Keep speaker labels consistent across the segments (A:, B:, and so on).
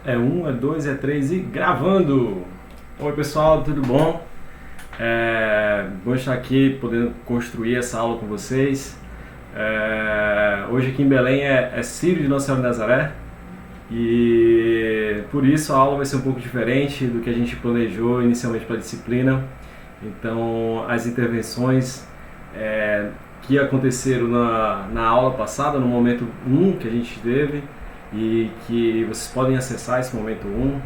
A: É um, é dois, é três e gravando! Oi pessoal, tudo bom? Bom estar aqui podendo construir essa aula com vocês. Hoje aqui em Belém é Círio de Nossa Senhora de Nazaré e por isso a aula vai ser um pouco diferente do que a gente planejou inicialmente para a disciplina. Então as intervenções que aconteceram na aula passada, no momento 1 que a gente teve, e que vocês podem acessar esse momento 1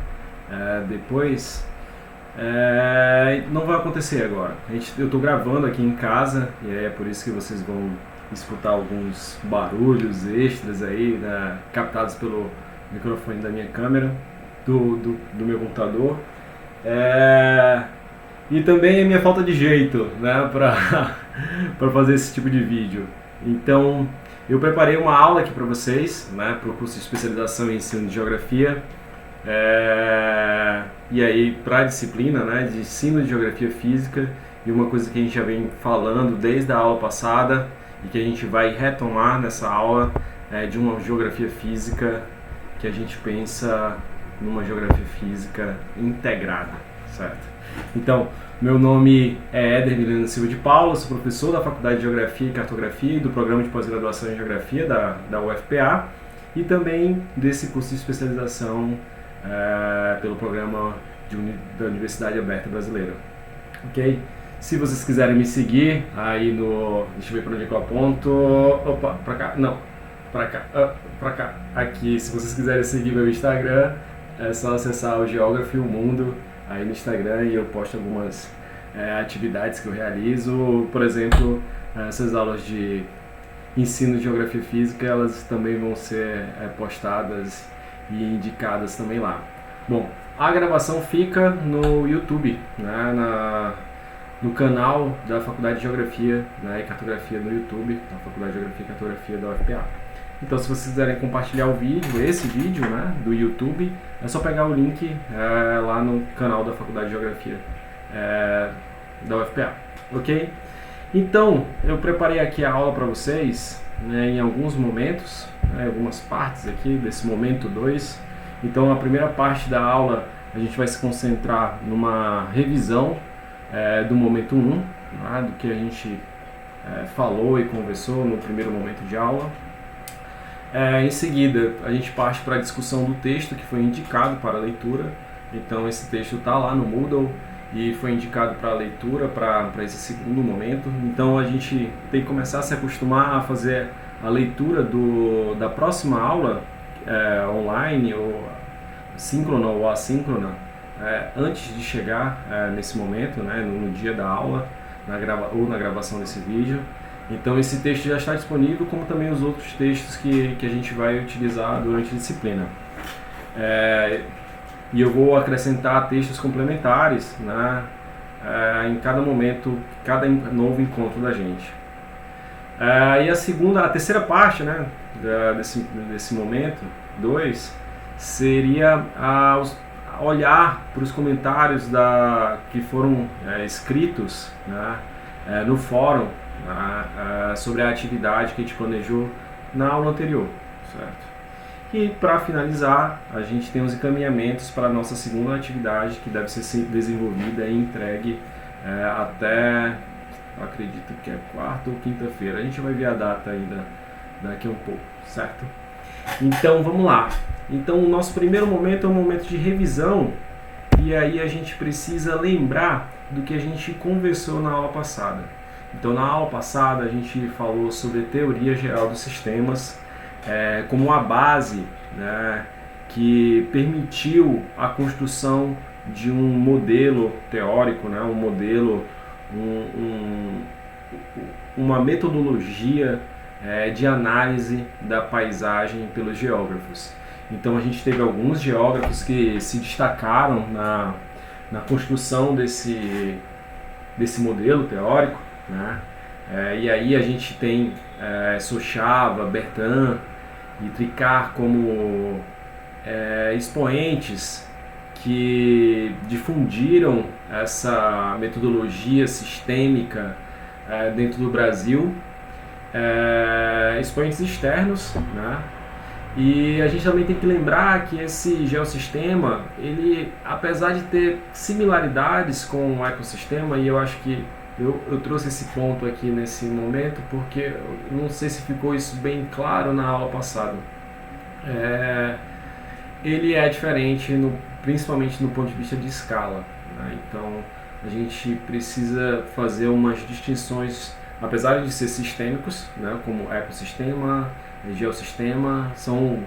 A: depois, não vai acontecer agora. Eu estou gravando aqui em casa e é por isso que vocês vão escutar alguns barulhos extras aí, né, captados pelo microfone da minha câmera, do meu computador. E também a minha falta de jeito, né, para fazer esse tipo de vídeo. Então, eu preparei uma aula aqui para vocês, né, para o curso de especialização em ensino de geografia. E aí, para a disciplina, né, de ensino de geografia física, e uma coisa que a gente já vem falando desde a aula passada e que a gente vai retomar nessa aula, de uma geografia física que a gente pensa numa geografia física integrada, certo? Então, meu nome é Éder Milena Silva de Paula, sou professor da Faculdade de Geografia e Cartografia e do Programa de Pós-Graduação em Geografia da UFPA e também desse curso de especialização pelo Programa da Universidade Aberta Brasileira. Ok? Se vocês quiserem me seguir aí no... Deixa eu ver para onde eu aponto. Opa, para cá. Não, para cá. Para cá. Aqui, se vocês quiserem seguir meu Instagram, é só acessar o Geography o Mundo aí no Instagram e eu posto algumas atividades que eu realizo. Por exemplo, essas aulas de ensino de geografia física, elas também vão ser postadas e indicadas também lá. Bom, a gravação fica no YouTube, né, no canal da Faculdade de Geografia, né, e Cartografia no YouTube, da Faculdade de Geografia e Cartografia da UFPA. Então, se vocês quiserem compartilhar o vídeo, esse vídeo, né, do YouTube, é só pegar o link lá no canal da Faculdade de Geografia da UFPA, ok? Então, eu preparei aqui a aula para vocês, né, em alguns momentos, algumas partes aqui desse momento 2. Então, a primeira parte da aula a gente vai se concentrar numa revisão do momento 1, né, do que a gente falou e conversou no primeiro momento de aula. Em seguida, a gente parte para a discussão do texto que foi indicado para a leitura. Então, esse texto está lá no Moodle e foi indicado para a leitura para esse segundo momento. Então, a gente tem que começar a se acostumar a fazer a leitura da próxima aula online, ou síncrona ou assíncrona, antes de chegar nesse momento, né, no dia da aula, ou na gravação desse vídeo. Então esse texto já está disponível, como também os outros textos que a gente vai utilizar durante a disciplina. E eu vou acrescentar textos complementares, né, em cada momento, cada novo encontro da gente. E a terceira parte, né, desse momento 2 seria olhar para os comentários que foram escritos, né, no fórum, sobre a atividade que a gente planejou na aula anterior, certo? E para finalizar, a gente tem os encaminhamentos para a nossa segunda atividade, que deve ser desenvolvida e entregue até, acredito que é quarta ou quinta-feira. A gente vai ver a data ainda daqui a um pouco, certo? Então vamos lá. Então o nosso primeiro momento é um momento de revisão, e aí a gente precisa lembrar do que a gente conversou na aula passada. Então, na aula passada, a gente falou sobre a teoria geral dos sistemas como uma base, né, que permitiu a construção de um modelo teórico, né, um modelo, uma metodologia de análise da paisagem pelos geógrafos. Então, a gente teve alguns geógrafos que se destacaram na construção desse modelo teórico, né? E aí a gente tem Sochava, Bertin e Tricart como expoentes que difundiram essa metodologia sistêmica dentro do Brasil, expoentes externos, né? E a gente também tem que lembrar que esse geossistema, ele, apesar de ter similaridades com o ecossistema, e eu acho que eu trouxe esse ponto aqui nesse momento porque eu não sei se ficou isso bem claro na aula passada. Ele é diferente, principalmente no ponto de vista de escala, né? Então a gente precisa fazer umas distinções, apesar de ser sistêmicos, né, como ecossistema, geossistema, são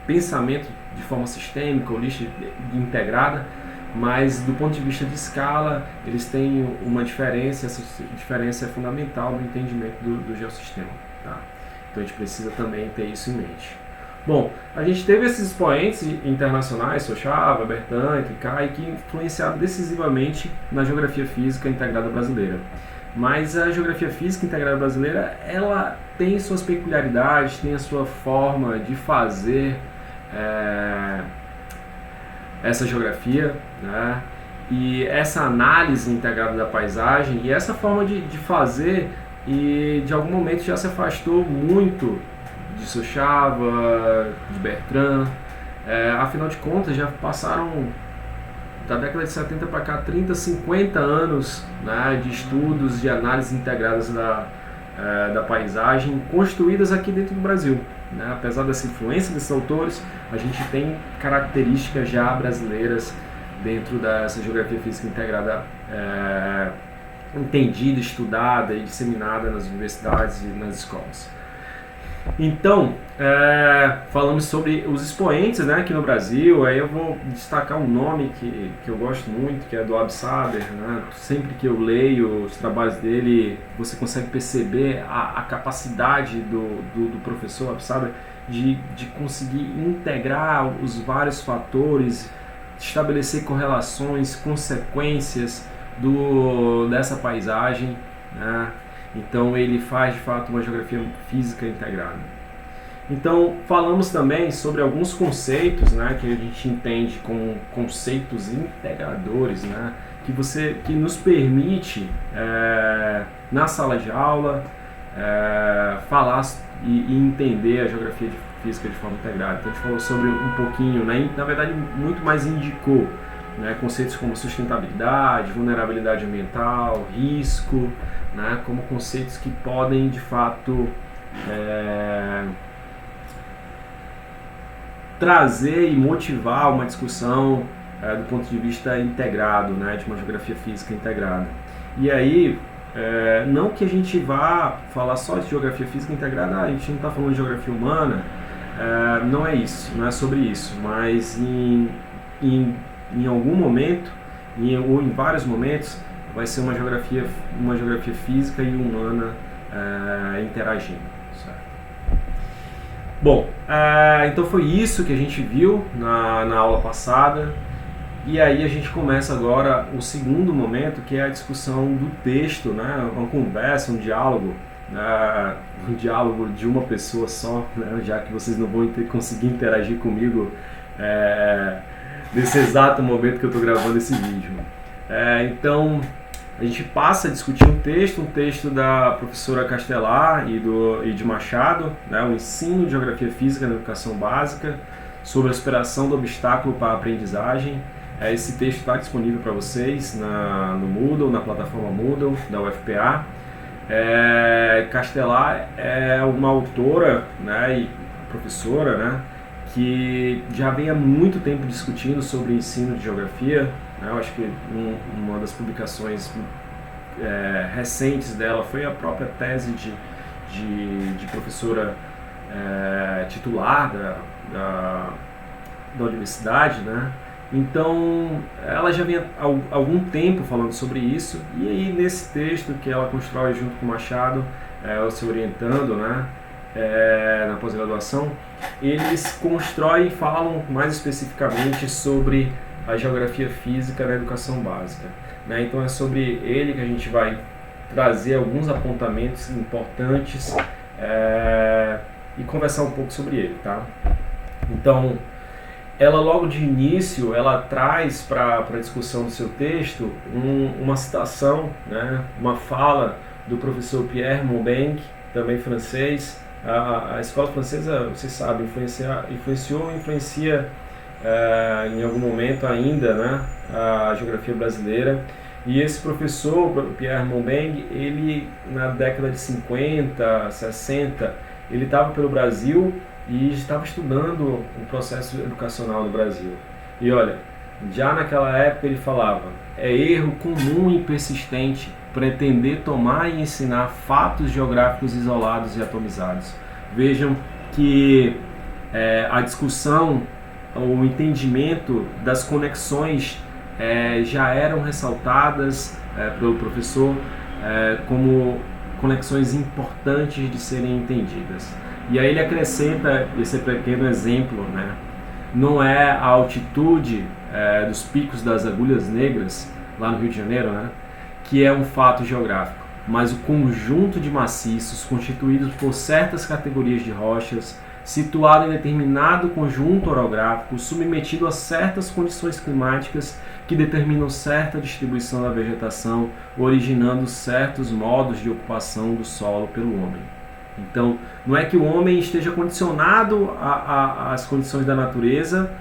A: pensamento de forma sistêmica, holística, integrada, mas do ponto de vista de escala eles têm uma diferença. Essa diferença é fundamental no entendimento do geossistema, tá? Então a gente precisa também ter isso em mente. Bom, a gente teve esses expoentes internacionais, Xochava, Bertin, Kay, que influenciaram decisivamente na geografia física integrada brasileira. Mas a geografia física integrada brasileira, ela tem suas peculiaridades, tem a sua forma de fazer essa geografia, né? E essa análise integrada da paisagem e essa forma de fazer, e de algum momento já se afastou muito de Xochava, de Bertrand. Afinal de contas, já passaram da década de 70 para cá 30, 50 anos, né, de estudos, de análises integradas da paisagem construídas aqui dentro do Brasil, né? Apesar dessa influência desses autores, a gente tem características já brasileiras dentro dessa geografia física integrada, entendida, estudada e disseminada nas universidades e nas escolas. Então, falamos sobre os expoentes, né, aqui no Brasil. Aí eu vou destacar um nome que eu gosto muito, que é do Absaber, né? Sempre que eu leio os trabalhos dele, você consegue perceber a capacidade do professor Absaber de conseguir integrar os vários fatores, estabelecer correlações, consequências dessa paisagem, né? Então ele faz de fato uma geografia física integrada. Então falamos também sobre alguns conceitos, né, que a gente entende como conceitos integradores, né, que nos permite na sala de aula falar e entender a geografia física de forma integrada. Então a gente falou sobre um pouquinho, né, na verdade muito mais indicou, né, conceitos como sustentabilidade, vulnerabilidade ambiental, risco, né, como conceitos que podem de fato trazer e motivar uma discussão do ponto de vista integrado, né, de uma geografia física integrada. E aí, não que a gente vá falar só de geografia física integrada, a gente não está falando de geografia humana, não é isso, não é sobre isso, mas em algum momento, ou em vários momentos, vai ser uma geografia física e humana interagindo. Certo? Bom, então foi isso que a gente viu na aula passada, e aí a gente começa agora o segundo momento, que é a discussão do texto, né? Uma conversa, um diálogo de uma pessoa só, né? Já que vocês não vão conseguir interagir comigo nesse exato momento que eu estou gravando esse vídeo. Então a gente passa a discutir um texto da professora Castelar e de Machado, né, o ensino de geografia física na educação básica, sobre a superação do obstáculo para a aprendizagem. Esse texto está disponível para vocês no Moodle, na plataforma Moodle da UFPA. Castelar é uma autora, né, e professora, né, que já vem há muito tempo discutindo sobre o ensino de geografia. Eu acho que uma das publicações recentes dela foi a própria tese de professora titular da universidade, né? Então, ela já vinha há algum tempo falando sobre isso, e aí nesse texto que ela constrói junto com o Machado, se orientando, né, na pós-graduação, eles constroem e falam mais especificamente sobre a geografia física na educação básica, né? Então é sobre ele que a gente vai trazer alguns apontamentos importantes e conversar um pouco sobre ele, tá? Então, ela logo de início, ela traz para a discussão do seu texto uma citação, né? Uma fala do professor Pierre Maubank, também francês, A escola francesa, vocês sabem, influenciou, influencia em algum momento ainda, né, a geografia brasileira. E esse professor, Pierre Monbeng, ele na década de 50, 60, ele estava pelo Brasil e estava estudando o processo educacional no Brasil. E olha, já naquela época ele falava: é erro comum e persistente pretender tomar e ensinar fatos geográficos isolados e atomizados. Vejam que a discussão, o entendimento das conexões já eram ressaltadas pelo professor como conexões importantes de serem entendidas. E aí ele acrescenta esse pequeno exemplo, né? Não é a altitude dos picos das Agulhas Negras, lá no Rio de Janeiro, né, que é um fato geográfico, mas o conjunto de maciços constituídos por certas categorias de rochas, situado em determinado conjunto orográfico, submetido a certas condições climáticas que determinam certa distribuição da vegetação, originando certos modos de ocupação do solo pelo homem. Então, não é que o homem esteja condicionado às condições da natureza,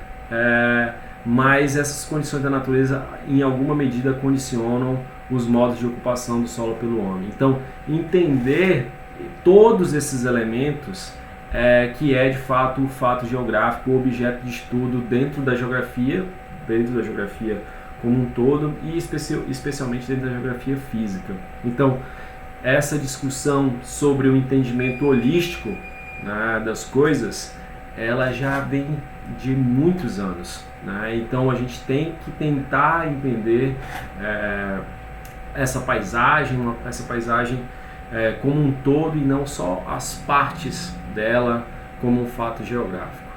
A: mas essas condições da natureza, em alguma medida, condicionam os modos de ocupação do solo pelo homem. Então, entender todos esses elementos que é, de fato, o fato geográfico, o objeto de estudo dentro da geografia como um todo e especialmente dentro da geografia física. Então, essa discussão sobre o entendimento holístico, né, das coisas, ela já vem de muitos anos, né? Então a gente tem que tentar entender essa paisagem como um todo e não só as partes dela como um fato geográfico.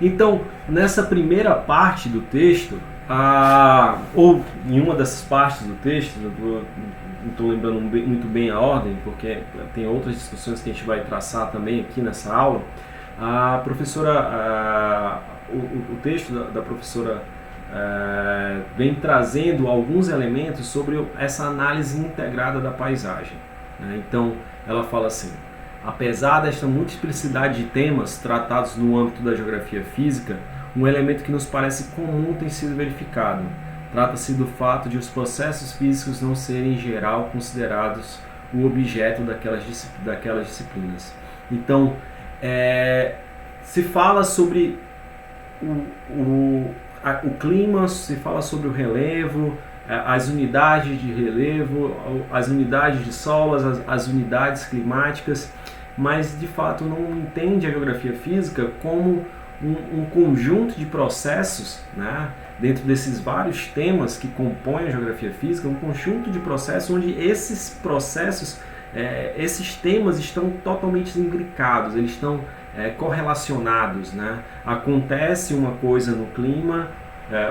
A: Então, nessa primeira parte do texto, ou em uma dessas partes do texto, não estou lembrando muito bem a ordem, porque tem outras discussões que a gente vai traçar também aqui nessa aula, a professora, o texto da professora vem trazendo alguns elementos sobre essa análise integrada da paisagem, né? Então, ela fala assim: apesar desta multiplicidade de temas tratados no âmbito da geografia física, um elemento que nos parece comum tem sido verificado. Trata-se do fato de os processos físicos não serem, em geral, considerados o objeto daquelas disciplinas. Então, se fala sobre o clima, se fala sobre o relevo, as unidades de relevo, as unidades de solo, as unidades climáticas, mas de fato não entende a geografia física como um conjunto de processos, né, dentro desses vários temas que compõem a geografia física, um conjunto de processos onde esses processos, esses temas estão totalmente imbricados, eles estão correlacionados, né? Acontece uma coisa no clima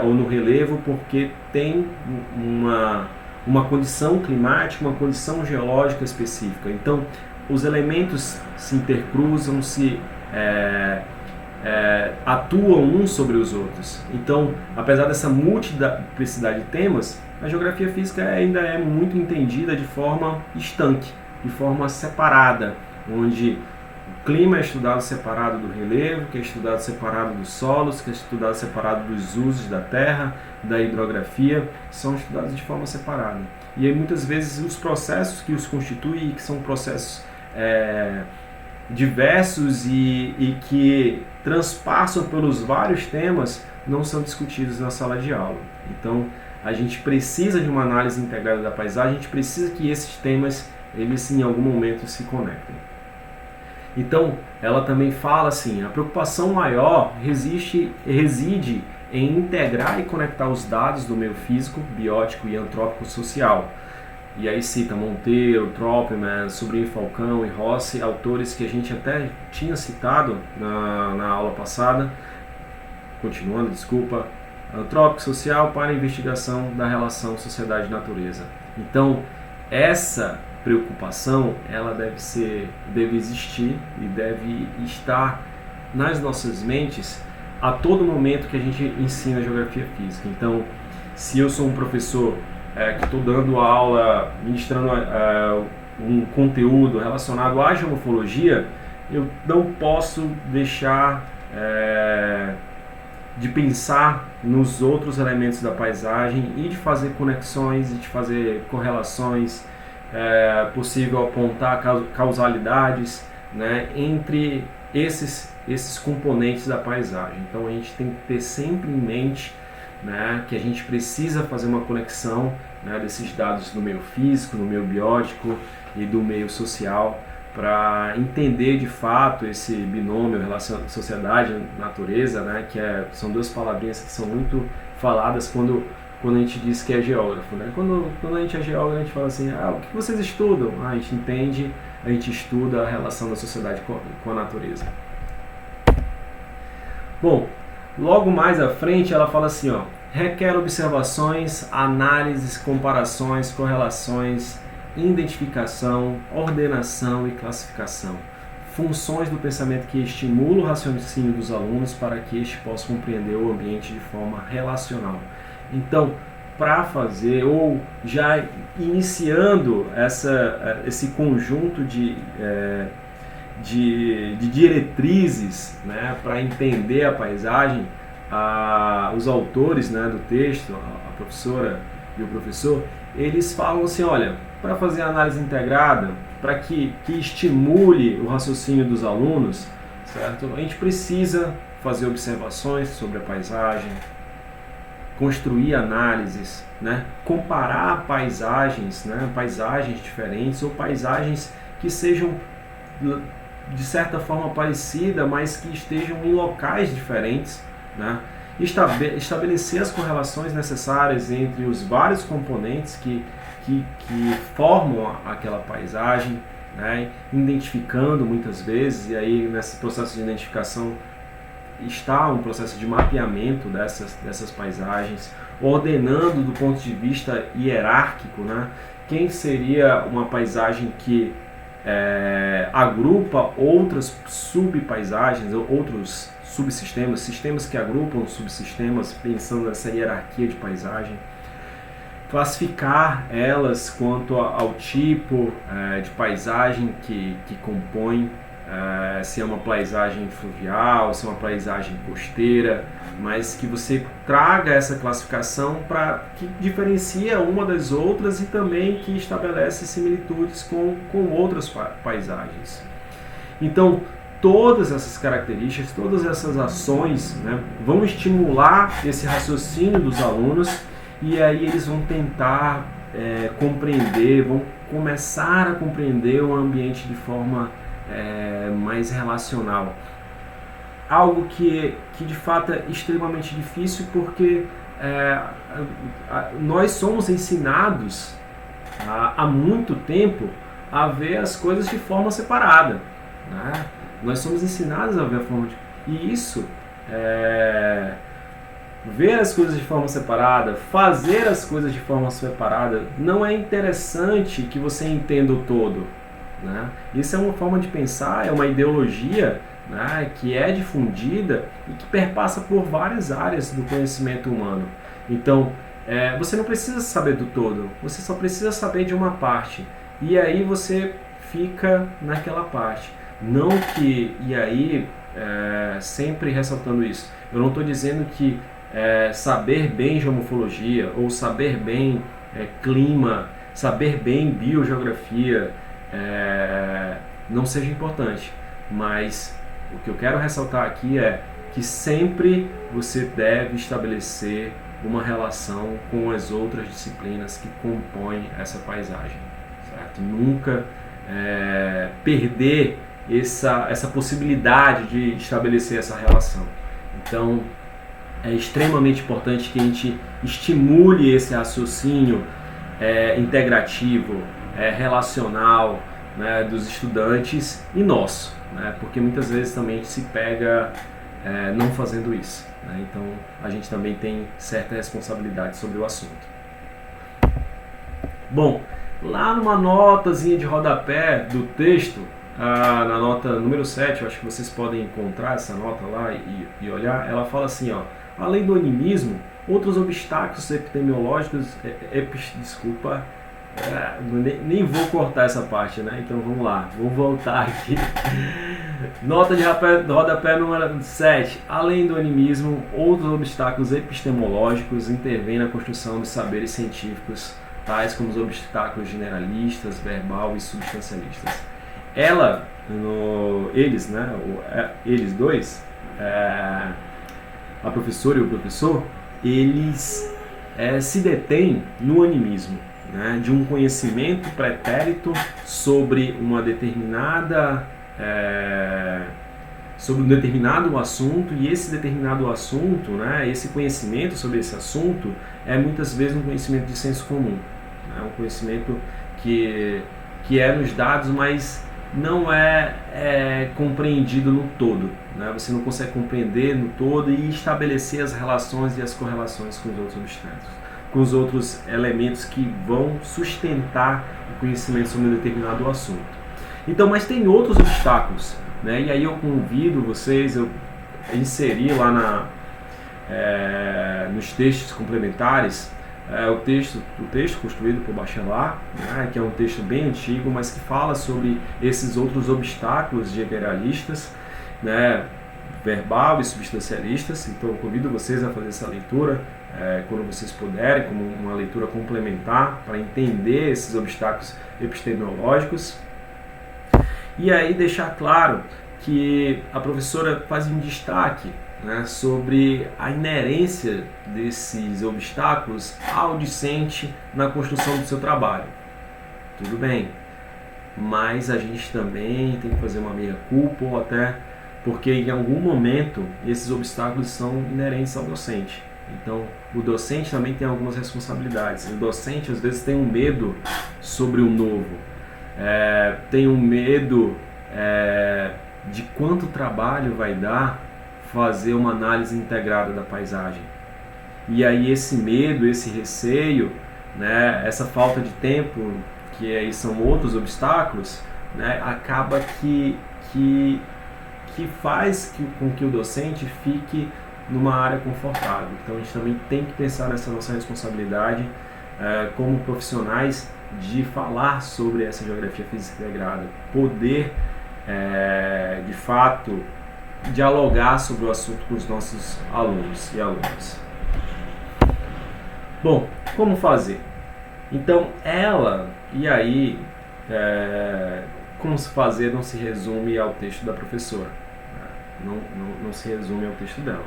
A: ou no relevo porque tem uma condição climática, uma condição geológica específica. Então, os elementos se intercruzam, atuam uns sobre os outros. Então, apesar dessa multiplicidade de temas, a geografia física ainda é muito entendida de forma estanque, de forma separada, onde o clima é estudado separado do relevo, que é estudado separado dos solos, que é estudado separado dos usos da terra, da hidrografia, são estudados de forma separada. E aí, muitas vezes, os processos que os constituem, que são processos diversos e que transpassam pelos vários temas, não são discutidos na sala de aula. Então, a gente precisa de uma análise integrada da paisagem, a gente precisa que esses temas, eles em algum momento se conectem. Então, ela também fala assim: a preocupação maior reside em integrar e conectar os dados do meio físico, biótico e antrópico social. E aí cita Monteiro, Tropman, Sobrinho Falcão e Rossi, autores que a gente até tinha citado na aula passada. Continuando, desculpa. Antrópico social para a investigação da relação sociedade-natureza. Então, essa preocupação, ela deve existir e deve estar nas nossas mentes a todo momento que a gente ensina geografia física. Então, se eu sou um professor que estou dando aula, ministrando um conteúdo relacionado à geomorfologia, eu não posso deixar de pensar nos outros elementos da paisagem e de fazer conexões e de fazer correlações, possível apontar causalidades, né, entre esses componentes da paisagem. Então a gente tem que ter sempre em mente, né, que a gente precisa fazer uma conexão, né, desses dados do meio físico, do meio biótico e do meio social, para entender de fato esse binômio sociedade-natureza, né, são duas palavrinhas que são muito faladas quando a gente diz que é geógrafo. Né? Quando a gente é geógrafo, a gente fala assim, o que vocês estudam? A gente entende, a gente estuda a relação da sociedade com a natureza. Bom, logo mais à frente ela fala assim, requer observações, análises, comparações, correlações, identificação, ordenação e classificação. Funções do pensamento que estimulam o raciocínio dos alunos para que este possa compreender o ambiente de forma relacional. Então, para fazer, ou já iniciando esse conjunto de diretrizes, né, para entender a paisagem, os autores, né, do texto, a professora e o professor, eles falam assim, olha, para fazer a análise integrada, para que estimule o raciocínio dos alunos, certo? A gente precisa fazer observações sobre a paisagem, construir análises, né? Comparar paisagens, né? Paisagens diferentes ou paisagens que sejam de certa forma parecidas, mas que estejam em locais diferentes, né? Estabelecer as correlações necessárias entre os vários componentes que formam aquela paisagem, né? Identificando muitas vezes, e aí nesse processo de identificação está um processo de mapeamento dessas paisagens, ordenando do ponto de vista hierárquico, né? Quem seria uma paisagem que agrupa outras subpaisagens, outros subsistemas, sistemas que agrupam subsistemas, pensando nessa hierarquia de paisagem, classificar elas quanto ao tipo de paisagem que compõe, se é uma paisagem fluvial, se é uma paisagem costeira, mas que você traga essa classificação que diferencia uma das outras e também que estabelece similitudes com outras paisagens. Então, todas essas características, todas essas ações, né, vão estimular esse raciocínio dos alunos, e aí eles vão tentar compreender, vão começar a compreender o ambiente de forma mais relacional. Algo que de fato é extremamente difícil, porque nós somos ensinados há muito tempo a ver as coisas de forma separada, né? Nós somos ensinados a ver a forma e isso ver as coisas de forma separada, fazer as coisas de forma separada, não é interessante que você entenda o todo, né? Isso é uma forma de pensar, é uma ideologia, né, que é difundida e que perpassa por várias áreas do conhecimento humano. Então, você não precisa saber do todo, você só precisa saber de uma parte, e aí você fica naquela parte. Não que, e aí, sempre ressaltando isso, eu não estou dizendo que saber bem geomorfologia ou saber bem clima, saber bem biogeografia não seja importante, mas o que eu quero ressaltar aqui é que sempre você deve estabelecer uma relação com as outras disciplinas que compõem essa paisagem, certo? Nunca perder essa possibilidade de estabelecer essa relação. Então, é extremamente importante que a gente estimule esse raciocínio integrativo, relacional, né, dos estudantes e nosso, né, porque muitas vezes também a gente se pega não fazendo isso, né, então a gente também tem certa responsabilidade sobre o assunto. Bom, lá numa notazinha de rodapé do texto, na nota número 7, eu acho que vocês podem encontrar essa nota lá e olhar, ela fala assim, além do animismo, outros obstáculos epidemiológicos, Nem vou cortar essa parte, né? Então vamos lá, vou voltar aqui. Nota de rodapé número 7. Além do animismo, outros obstáculos epistemológicos intervêm na construção dos saberes científicos, tais como os obstáculos generalistas, verbal e substancialistas. Eles, né? Eles dois, a professora e o professor, eles se detêm no animismo, né, de um conhecimento pretérito sobre uma determinada sobre um determinado assunto, e esse determinado assunto, né, esse conhecimento sobre esse assunto é muitas vezes um conhecimento de senso comum, né, um conhecimento que é nos dados, mas não é compreendido no todo, né? Você não consegue compreender no todo e estabelecer as relações e as correlações com os outros obstáculos, com os outros elementos que vão sustentar o conhecimento sobre um determinado assunto. Então, mas tem outros obstáculos, né? E aí eu convido vocês a inserir lá nos textos complementares o texto construído por Bachelard, né, que é um texto bem antigo, mas que fala sobre esses outros obstáculos generalistas, né, verbal e substancialistas. Então eu convido vocês a fazer essa leitura quando vocês puderem, como uma leitura complementar para entender esses obstáculos epistemológicos. E aí deixar claro que a professora faz um destaque, né, sobre a inerência desses obstáculos ao discente na construção do seu trabalho. Tudo bem, mas a gente também tem que fazer uma meia-culpa, ou até porque em algum momento esses obstáculos são inerentes ao docente. Então o docente também tem algumas responsabilidades. O docente às vezes tem um medo sobre o novo, tem um medo de quanto trabalho vai dar fazer uma análise integrada da paisagem. E aí esse medo, esse receio, né, essa falta de tempo, que aí são outros obstáculos, né, acaba que faz com que o docente fique numa área confortável. Então a gente também tem que pensar nessa nossa responsabilidade como profissionais de falar sobre essa geografia física integrada, poder de fato dialogar sobre o assunto com os nossos alunos e alunas. Bom, como fazer? Então, como se fazer não se resume ao texto da professora, não se resume ao texto dela,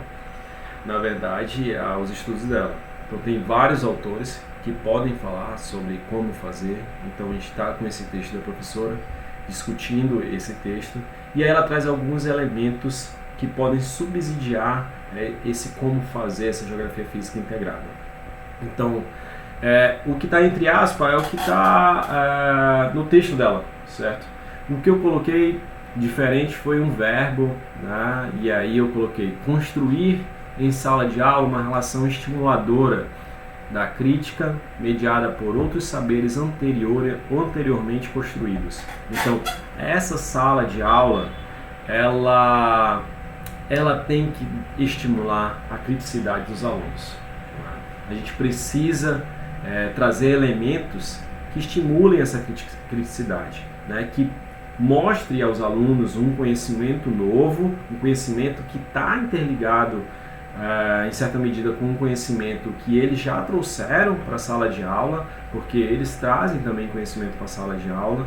A: na verdade aos estudos dela. Então tem vários autores que podem falar sobre como fazer. Então a gente está com esse texto da professora, discutindo esse texto, e aí ela traz alguns elementos que podem subsidiar esse como fazer essa geografia física integrada. Então, o que está entre aspas é o que está no texto dela, certo? O que eu coloquei diferente foi um verbo, né? E aí eu coloquei construir em sala de aula uma relação estimuladora da crítica mediada por outros saberes anteriormente construídos. Então, essa sala de aula, ela tem que estimular a criticidade dos alunos. A gente precisa trazer elementos que estimulem essa criticidade, né? Que mostre aos alunos um conhecimento novo, um conhecimento que está interligado em certa medida com um conhecimento que eles já trouxeram para a sala de aula, porque eles trazem também conhecimento para a sala de aula,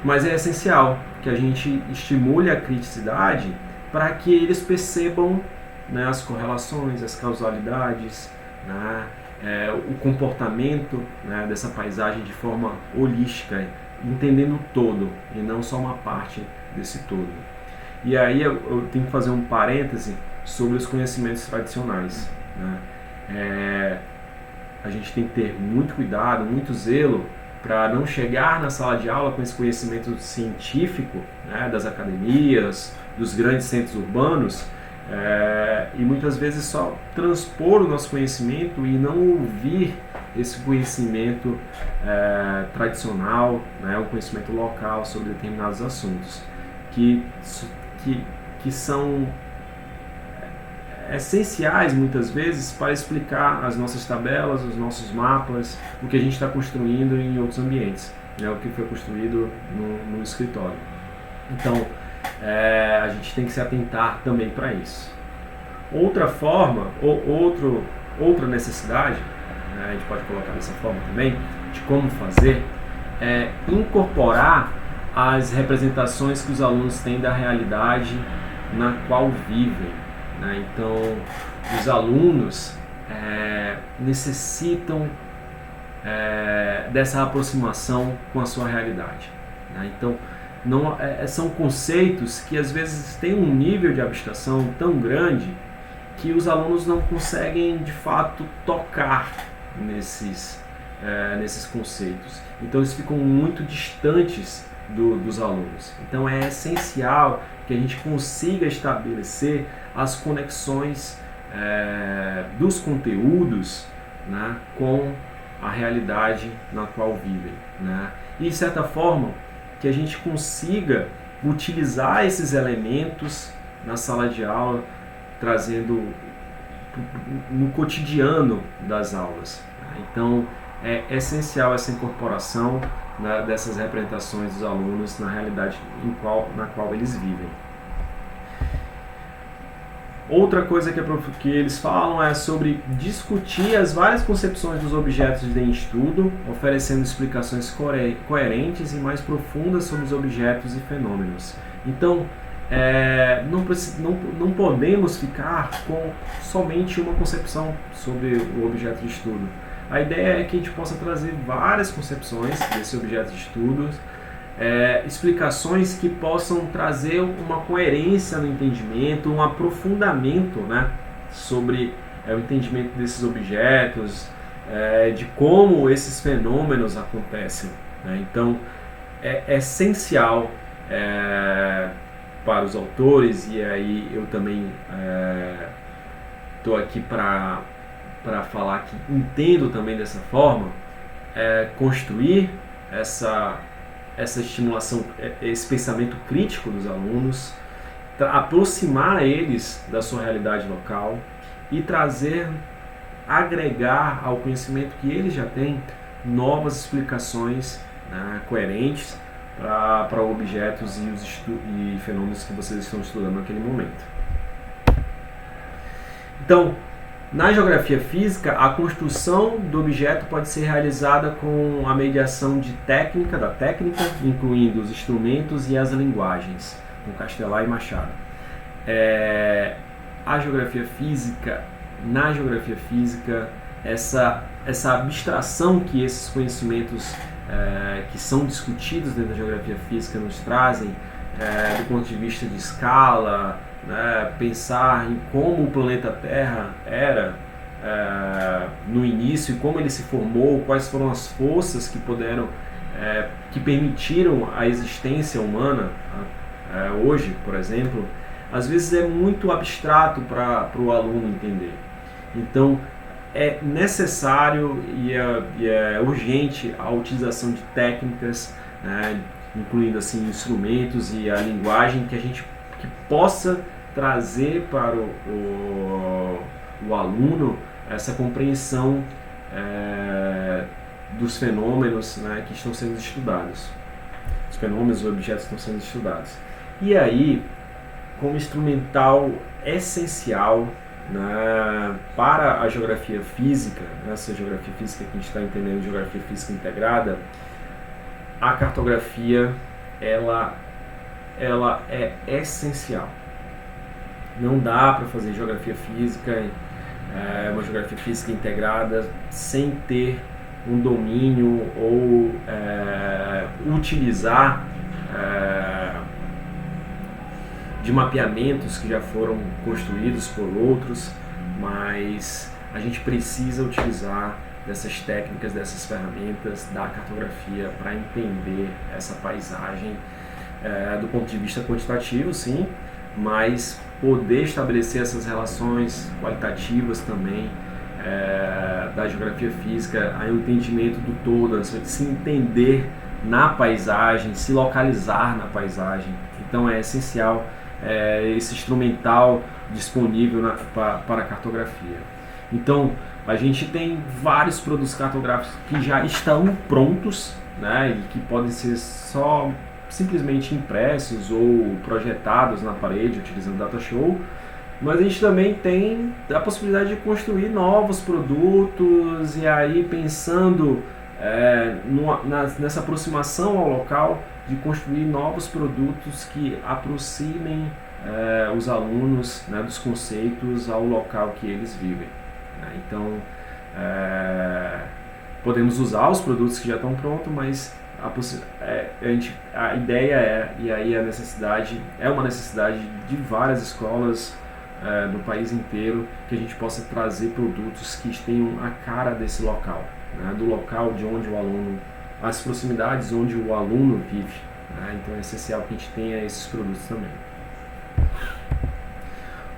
A: mas é essencial que a gente estimule a criticidade para que eles percebam, né, as correlações, as causalidades, né, o comportamento, né, dessa paisagem de forma holística, entendendo o todo e não só uma parte desse todo. E aí eu tenho que fazer um parêntese sobre os conhecimentos tradicionais, né? A gente tem que ter muito cuidado, muito zelo para não chegar na sala de aula com esse conhecimento científico, né, das academias, dos grandes centros urbanos, e muitas vezes só transpor o nosso conhecimento e não ouvir esse conhecimento tradicional, né, o conhecimento local sobre determinados assuntos que são essenciais muitas vezes para explicar as nossas tabelas, os nossos mapas, o que a gente está construindo em outros ambientes, né, o que foi construído no escritório. Então, a gente tem que se atentar também para isso. Outra forma, outra necessidade, né, a gente pode colocar dessa forma também, de como fazer, é incorporar as representações que os alunos têm da realidade na qual vivem, né? Então, os alunos necessitam dessa aproximação com a sua realidade, né? Então, são conceitos que às vezes têm um nível de abstração tão grande que os alunos não conseguem de fato tocar nesses conceitos. Então eles ficam muito distantes dos alunos. Então é essencial que a gente consiga estabelecer as conexões dos conteúdos, né, com a realidade na qual vivem, né? E de certa forma que a gente consiga utilizar esses elementos na sala de aula, trazendo no cotidiano das aulas. Então é essencial essa incorporação, né, dessas representações dos alunos na realidade na qual eles vivem. Outra coisa que eles falam é sobre discutir as várias concepções dos objetos em estudo, oferecendo explicações coerentes e mais profundas sobre os objetos e fenômenos. Então, não podemos ficar com somente uma concepção sobre o objeto de estudo. A ideia é que a gente possa trazer várias concepções desse objeto de estudo, explicações que possam trazer uma coerência no entendimento, um aprofundamento, né, sobre o entendimento desses objetos, de como esses fenômenos acontecem, né? Então é essencial para os autores, e aí eu também estou aqui para falar que entendo também dessa forma, construir essa estimulação, esse pensamento crítico dos alunos, aproximar eles da sua realidade local e agregar ao conhecimento que eles já têm novas explicações, né, coerentes para objetos e fenômenos que vocês estão estudando naquele momento. Então, na geografia física, a construção do objeto pode ser realizada com a mediação da técnica, incluindo os instrumentos e as linguagens, com Castelar e Machado. Na geografia física, essa abstração que esses conhecimentos que são discutidos dentro da geografia física nos trazem, do ponto de vista de escala, né, pensar em como o planeta Terra era no início e como ele se formou, quais foram as forças que permitiram a existência humana hoje, por exemplo, às vezes é muito abstrato para o aluno entender. Então é necessário e é urgente a utilização de técnicas, né, incluindo assim instrumentos e a linguagem que possa trazer para o aluno essa compreensão dos fenômenos, né, que estão sendo estudados. Os fenômenos e objetos estão sendo estudados. E aí, como instrumental essencial, né, para a geografia física, essa geografia física que a gente está entendendo, geografia física integrada, a cartografia ela é essencial. Não dá para fazer geografia física, uma geografia física integrada, sem ter um domínio ou utilizar de mapeamentos que já foram construídos por outros, mas a gente precisa utilizar dessas técnicas, dessas ferramentas da cartografia para entender essa paisagem do ponto de vista quantitativo, sim, mas poder estabelecer essas relações qualitativas também da geografia física, aí o entendimento do todo, se entender na paisagem, se localizar na paisagem. Então é essencial esse instrumental disponível para a cartografia. Então, a gente tem vários produtos cartográficos que já estão prontos, né, e que podem ser só simplesmente impressos ou projetados na parede utilizando DataShow, mas a gente também tem a possibilidade de construir novos produtos e aí pensando nessa aproximação ao local, de construir novos produtos que aproximem os alunos, né, dos conceitos ao local que eles vivem. Né? Então, podemos usar os produtos que já estão prontos, mas a ideia e aí a necessidade, é uma necessidade de várias escolas no país inteiro, que a gente possa trazer produtos que tenham a cara desse local, né, do local de onde o aluno, as proximidades onde o aluno vive. Né? Então é essencial que a gente tenha esses produtos também.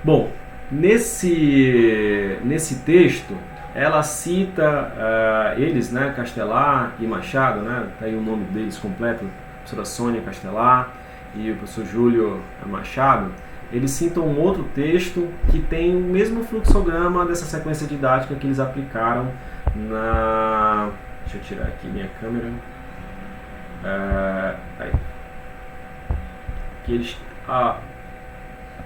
A: Bom, nesse texto, ela cita eles, né, Castelar e Machado, né, tá aí o nome deles completo, a professora Sônia Castelar e o professor Júlio Machado. Eles citam um outro texto que tem o mesmo fluxograma dessa sequência didática que eles aplicaram na... Deixa eu tirar aqui minha câmera. Aí. Que eles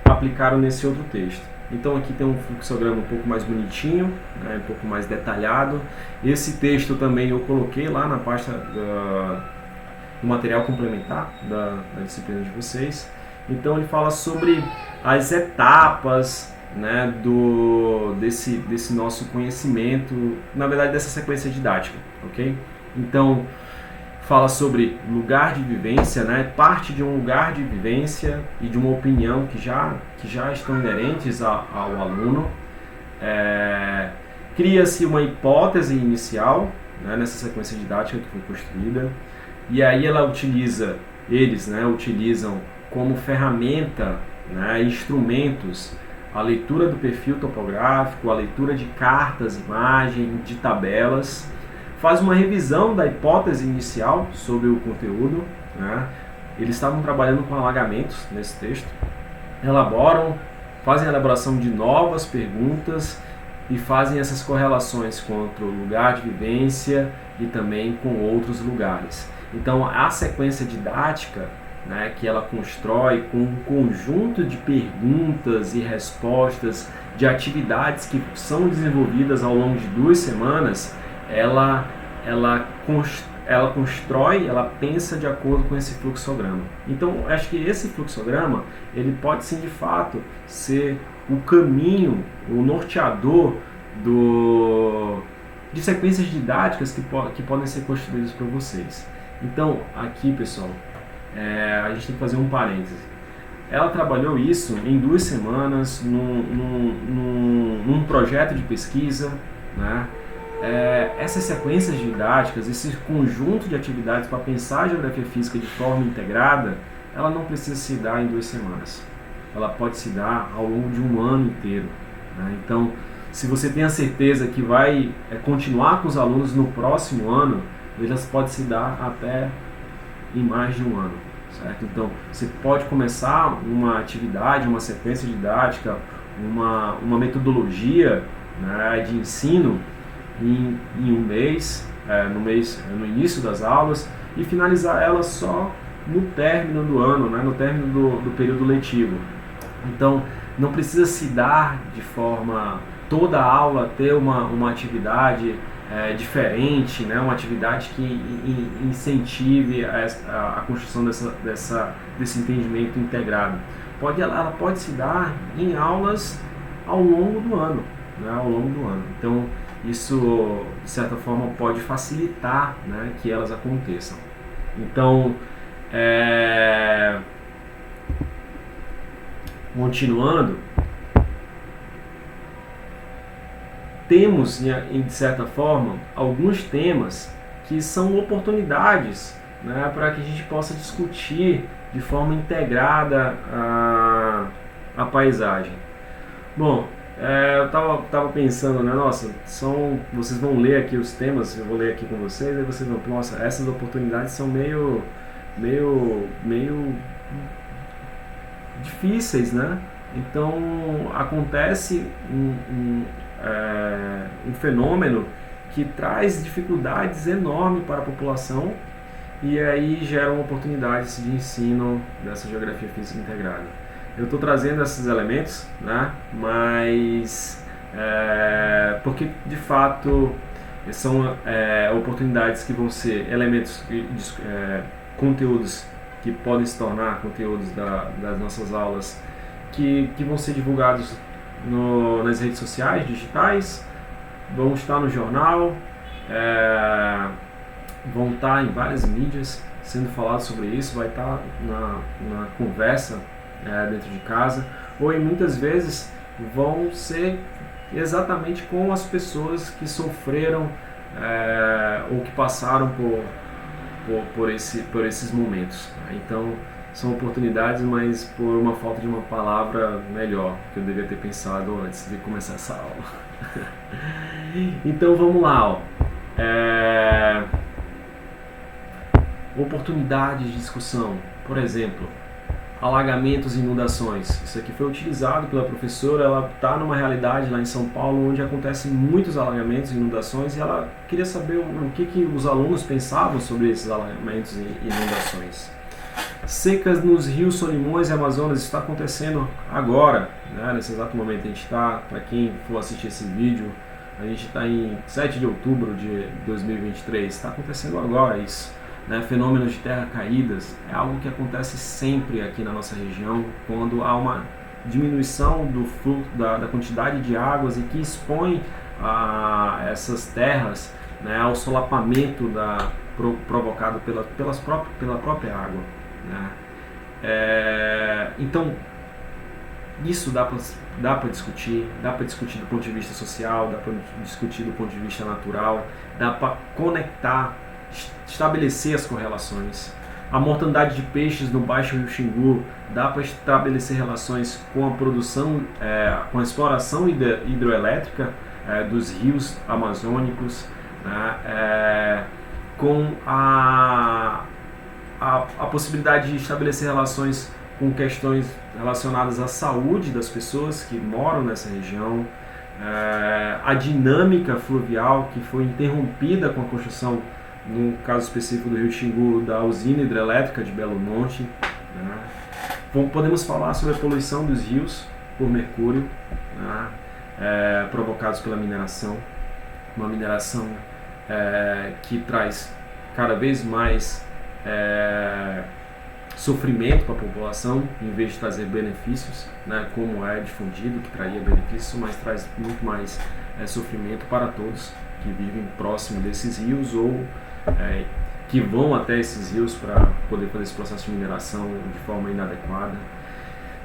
A: aplicaram nesse outro texto. Então aqui tem um fluxograma um pouco mais bonitinho, né, um pouco mais detalhado. Esse texto também eu coloquei lá na pasta do material complementar da disciplina de vocês. Então ele fala sobre as etapas, né, desse nosso conhecimento, na verdade dessa sequência didática, ok? Então fala sobre lugar de vivência, né, parte de um lugar de vivência e de uma opinião que já estão inerentes ao aluno. Cria-se uma hipótese inicial, né, nessa sequência didática que foi construída, e aí eles utilizam como ferramenta, né, instrumentos, a leitura do perfil topográfico, a leitura de cartas, imagem, de tabelas, faz uma revisão da hipótese inicial sobre o conteúdo, né? Eles estavam trabalhando com alagamentos nesse texto, fazem a elaboração de novas perguntas e fazem essas correlações com o lugar de vivência e também com outros lugares. Então a sequência didática, né, que ela constrói com um conjunto de perguntas e respostas, de atividades que são desenvolvidas ao longo de 2 semanas, ela constrói, ela pensa de acordo com esse fluxograma. Então, acho que esse fluxograma, ele pode sim, de fato, ser o caminho, o norteador de sequências didáticas que podem ser construídas por vocês. Então, aqui, pessoal, a gente tem que fazer um parêntese. Ela trabalhou isso em 2 semanas, num projeto de pesquisa, né? Essas sequências didáticas, esse conjunto de atividades para pensar a geografia física de forma integrada, ela não precisa se dar em 2 semanas. Ela pode se dar ao longo de um ano inteiro, né? Então, se você tem a certeza que vai continuar com os alunos no próximo ano, elas podem se dar até em mais de um ano, certo? Então, você pode começar uma atividade, uma sequência didática, uma metodologia, né, de ensino em um mês, no início das aulas, e finalizar ela só no término do ano, né, no término do período letivo. Então, não precisa se dar de forma, toda a aula ter uma atividade diferente, né, uma atividade que incentive a construção desse entendimento integrado. Ela pode se dar em aulas ao longo do ano, né, ao longo do ano. Então, isso, de certa forma, pode facilitar, né, que elas aconteçam. Então, continuando, temos, de certa forma, alguns temas que são oportunidades, né, para que a gente possa discutir de forma integrada a paisagem. Bom, eu estava pensando, né, nossa, vocês vão ler aqui os temas, eu vou ler aqui com vocês, aí vocês vão, nossa, essas oportunidades são meio difíceis, né? Então acontece um fenômeno que traz dificuldades enormes para a população e aí geram oportunidades de ensino dessa geografia física integrada. Eu estou trazendo esses elementos, né? Mas porque de fato são oportunidades que vão ser elementos, conteúdos que podem se tornar conteúdos das nossas aulas que vão ser divulgados nas redes sociais, digitais, vão estar no jornal, vão estar em várias mídias sendo falado sobre isso, vai estar na conversa dentro de casa, ou muitas vezes vão ser exatamente com as pessoas que sofreram ou que passaram por esses momentos. Então são oportunidades, mas por uma falta de uma palavra melhor que eu devia ter pensado antes de começar essa aula. Então vamos lá, ó. Oportunidades de discussão, por exemplo, alagamentos e inundações. Isso aqui foi utilizado pela professora, ela está numa realidade lá em São Paulo onde acontecem muitos alagamentos e inundações e ela queria saber o que os alunos pensavam sobre esses alagamentos e inundações. Secas nos rios Solimões e Amazonas, isso está acontecendo agora, né? Nesse exato momento. A gente está, para quem for assistir esse vídeo, a gente está em 7 de outubro de 2023, está acontecendo agora isso. Né? Fenômenos de terra caídas é algo que acontece sempre aqui na nossa região quando há uma diminuição do fluxo, da quantidade de águas e que expõe essas terras, né, ao solapamento provocado pela própria água, né? Então isso dá para discutir do ponto de vista social, dá para discutir do ponto de vista natural, dá para conectar, estabelecer as correlações. A mortandade de peixes no Baixo Rio Xingu, dá para estabelecer relações com a produção, com a exploração hidroelétrica dos rios amazônicos, né? Com a possibilidade de estabelecer relações com questões relacionadas à saúde das pessoas que moram nessa região, a dinâmica fluvial que foi interrompida com a construção, no caso específico do Rio Xingu, da usina hidrelétrica de Belo Monte, né? Podemos falar sobre a poluição dos rios por mercúrio, né? Provocados pela mineração, uma mineração que traz cada vez mais sofrimento para a população, em vez de trazer benefícios, né? Como é difundido, que traria benefícios, mas traz muito mais sofrimento para todos que vivem próximo desses rios ou que vão até esses rios para poder fazer esse processo de mineração de forma inadequada.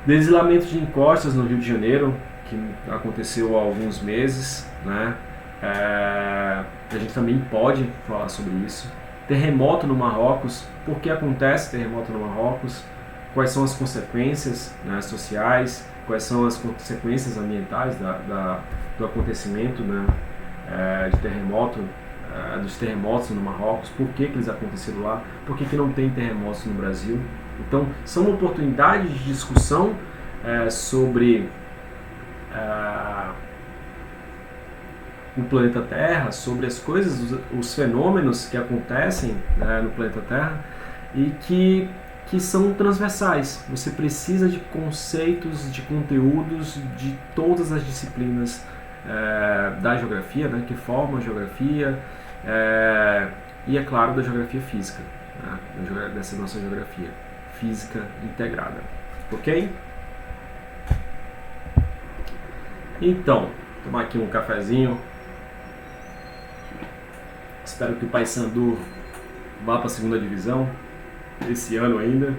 A: Deslamento de encostas no Rio de Janeiro, que aconteceu há alguns meses, né? A gente também pode falar sobre isso. Terremoto no Marrocos, por que acontece terremoto no Marrocos? Quais são as consequências, né, sociais? Quais são as consequências ambientais do acontecimento, né, de terremoto? Dos terremotos no Marrocos, por que eles aconteceram lá, por que não tem terremotos no Brasil. Então são oportunidades de discussão sobre o planeta Terra, sobre as coisas, os fenômenos que acontecem, né, no planeta Terra e que são transversais. Você precisa de conceitos, de conteúdos de todas as disciplinas da geografia, né, que formam a geografia, e é claro da geografia física, né, dessa nossa geografia física integrada, ok? Então, tomar aqui um cafezinho. Espero que o Paysandu vá para a segunda divisão esse ano ainda.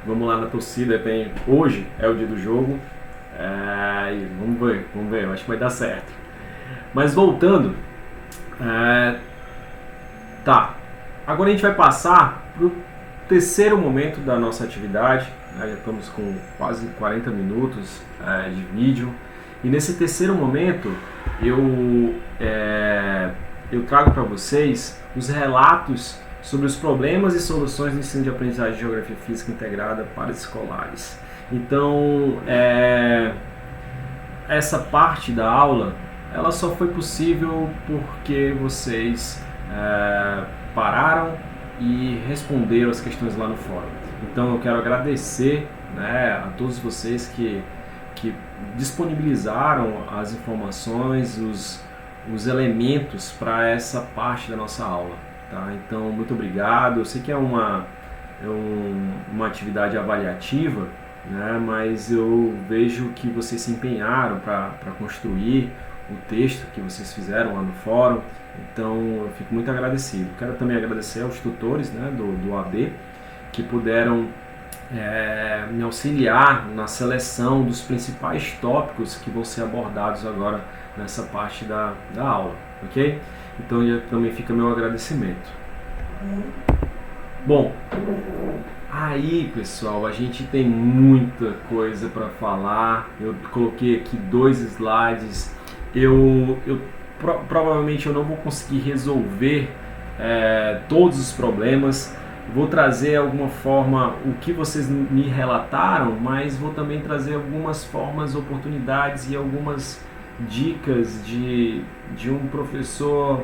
A: Vamos lá na torcida, hoje é o dia do jogo. E vamos ver, eu acho que vai dar certo. Mas voltando, agora a gente vai passar para o terceiro momento da nossa atividade, né? Já estamos com quase 40 minutos de vídeo, e nesse terceiro momento eu trago para vocês os relatos sobre os problemas e soluções no ensino de aprendizagem de Geografia Física integrada para escolares. Então, essa parte da aula, ela só foi possível porque vocês pararam e responderam as questões lá no fórum. Então eu quero agradecer, né, a todos vocês que disponibilizaram as informações, os elementos para essa parte da nossa aula. Tá? Então, muito obrigado. Eu sei que é uma atividade avaliativa, né, mas eu vejo que vocês se empenharam para construir o texto que vocês fizeram lá no fórum. Então eu fico muito agradecido. Quero também agradecer aos tutores, né, do AD, que puderam me auxiliar na seleção dos principais tópicos que vão ser abordados agora nessa parte da aula, ok? Então também fica meu agradecimento. Bom, aí pessoal, a gente tem muita coisa para falar. Eu coloquei aqui 2 slides. Provavelmente eu não vou conseguir resolver todos os problemas. Vou trazer alguma forma o que vocês me relataram, mas vou também trazer algumas formas, oportunidades e algumas dicas de um professor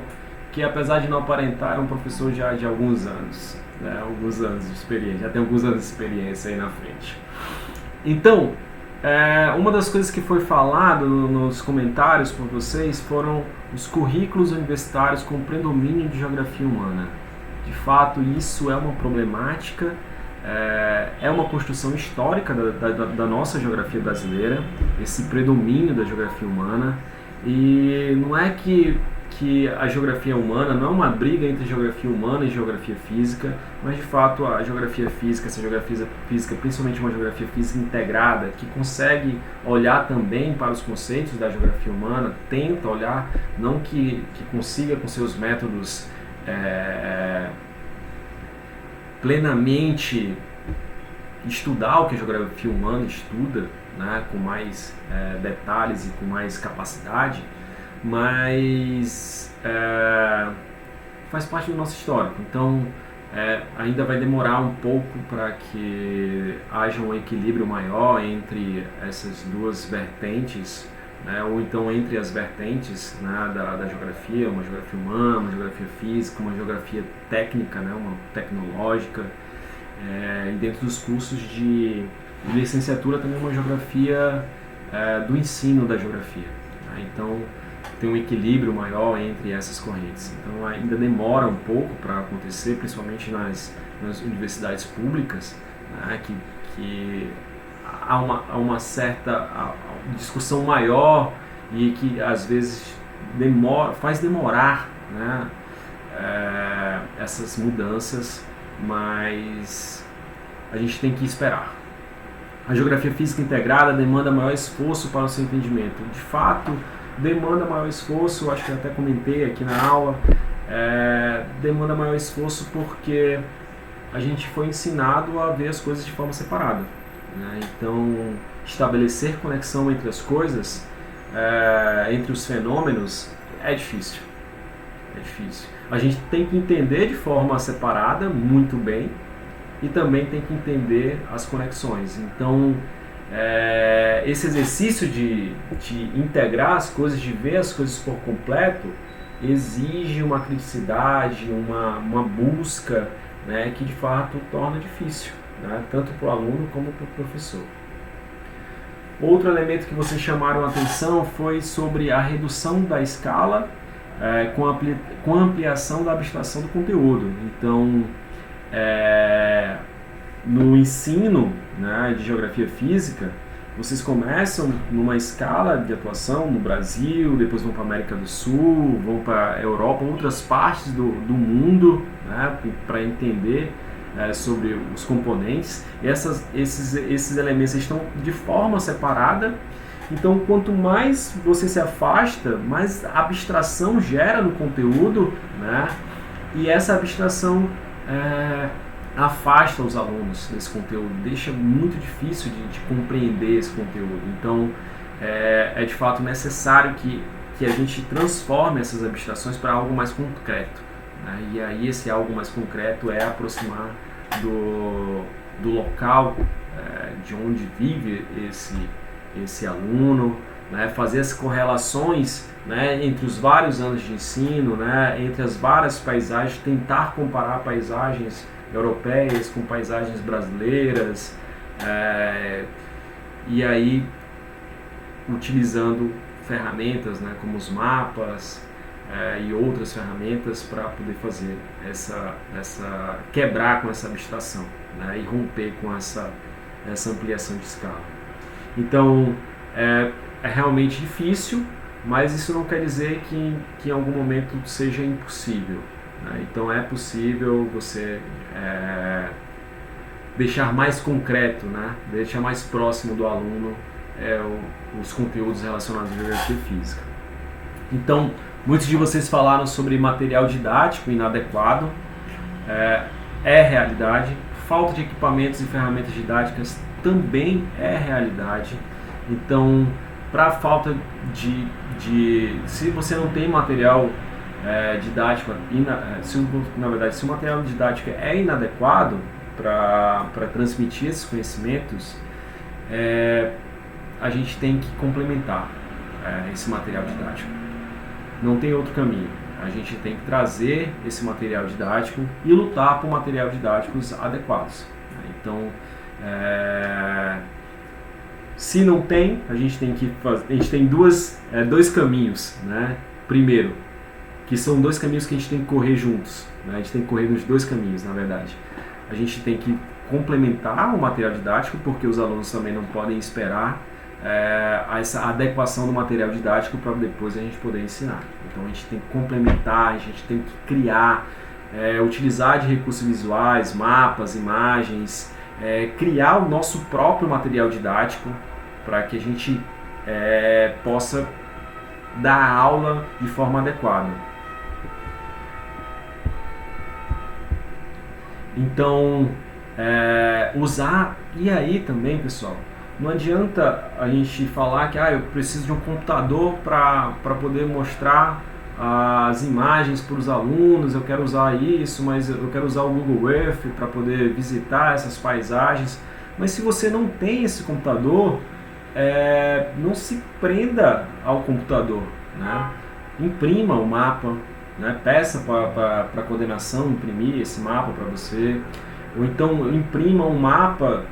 A: que, apesar de não aparentar, é um professor já de alguns anos, né? Alguns anos de experiência, já tem alguns anos de experiência aí na frente. Então, uma das coisas que foi falado nos comentários por vocês foram os currículos universitários com predomínio de geografia humana. De fato, isso é uma problemática, é uma construção histórica da nossa geografia brasileira, esse predomínio da geografia humana. E não é que a geografia humana não é uma briga entre geografia humana e geografia física, mas de fato a geografia física, essa geografia física, principalmente uma geografia física integrada, que consegue olhar também para os conceitos da geografia humana, tenta olhar, não que consiga com seus métodos plenamente estudar o que a geografia humana estuda, né, com mais detalhes e com mais capacidade, mas faz parte do nosso histórico. Então ainda vai demorar um pouco para que haja um equilíbrio maior entre essas duas vertentes, né, ou então entre as vertentes, né, da geografia, uma geografia humana, uma geografia física, uma geografia técnica, né, uma tecnológica, e dentro dos cursos de licenciatura também uma geografia do ensino da geografia, né, então tem um equilíbrio maior entre essas correntes. Então ainda demora um pouco para acontecer, principalmente nas universidades públicas, né, que há uma certa discussão maior e que às vezes faz demorar, né, essas mudanças, mas a gente tem que esperar. A geografia física integrada demanda maior esforço para o seu entendimento. De fato, demanda maior esforço, acho que eu até comentei aqui na aula, demanda maior esforço porque a gente foi ensinado a ver as coisas de forma separada, né? Então, estabelecer conexão entre as coisas, entre os fenômenos, é difícil. É difícil. A gente tem que entender de forma separada muito bem e também tem que entender as conexões. Então, esse exercício de integrar as coisas, de ver as coisas por completo, exige uma criticidade, uma busca, né, que de fato torna difícil, né, tanto para o aluno como para o professor. Outro elemento que vocês chamaram a atenção foi sobre a redução da escala com a ampliação da abstração do conteúdo. Então, no ensino, né, de geografia física, vocês começam numa escala de atuação no Brasil, depois vão para a América do Sul, vão para a Europa, outras partes do mundo, né, para entender sobre os componentes. Esses elementos estão de forma separada. Então, quanto mais você se afasta, mais abstração gera no conteúdo, né, e essa abstração afasta os alunos desse conteúdo, deixa muito difícil de compreender esse conteúdo. Então, é de fato necessário que a gente transforme essas abstrações para algo mais concreto, né? E aí esse algo mais concreto é aproximar do local de onde vive esse aluno, né? Fazer as correlações, né, entre os vários anos de ensino, né, entre as várias paisagens, tentar comparar paisagens europeias com paisagens brasileiras, e aí utilizando ferramentas, né, como os mapas e outras ferramentas para poder fazer quebrar com essa abstração, né, e romper com essa ampliação de escala. Então é realmente difícil, mas isso não quer dizer que em algum momento seja impossível, né? Então é possível você deixar mais concreto, né? Deixar mais próximo do aluno os conteúdos relacionados à geografia física. Então, muitos de vocês falaram sobre material didático inadequado, é realidade. Falta de equipamentos e ferramentas didáticas também é realidade. Então, para a falta se você não tem material didático, se o material didático é inadequado para transmitir esses conhecimentos, a gente tem que complementar esse material didático. Não tem outro caminho. A gente tem que trazer esse material didático e lutar por material didáticos adequados. Então, se não tem, a gente tem dois caminhos, né? Primeiro, que são dois caminhos que a gente tem que correr juntos, né? A gente tem que correr nos dois caminhos, na verdade. A gente tem que complementar o material didático, porque os alunos também não podem esperar essa adequação do material didático para depois a gente poder ensinar. Então a gente tem que complementar, a gente tem que criar, utilizar de recursos visuais, mapas, imagens, criar o nosso próprio material didático para que a gente possa dar aula de forma adequada. Então, usar... E aí também, pessoal, não adianta a gente falar que eu preciso de um computador para poder mostrar as imagens para os alunos, eu quero usar isso, mas eu quero usar o Google Earth para poder visitar essas paisagens. Mas se você não tem esse computador, não se prenda ao computador, né? Imprima o mapa, né? Peça para a coordenação imprimir esse mapa para você, ou então imprima um mapa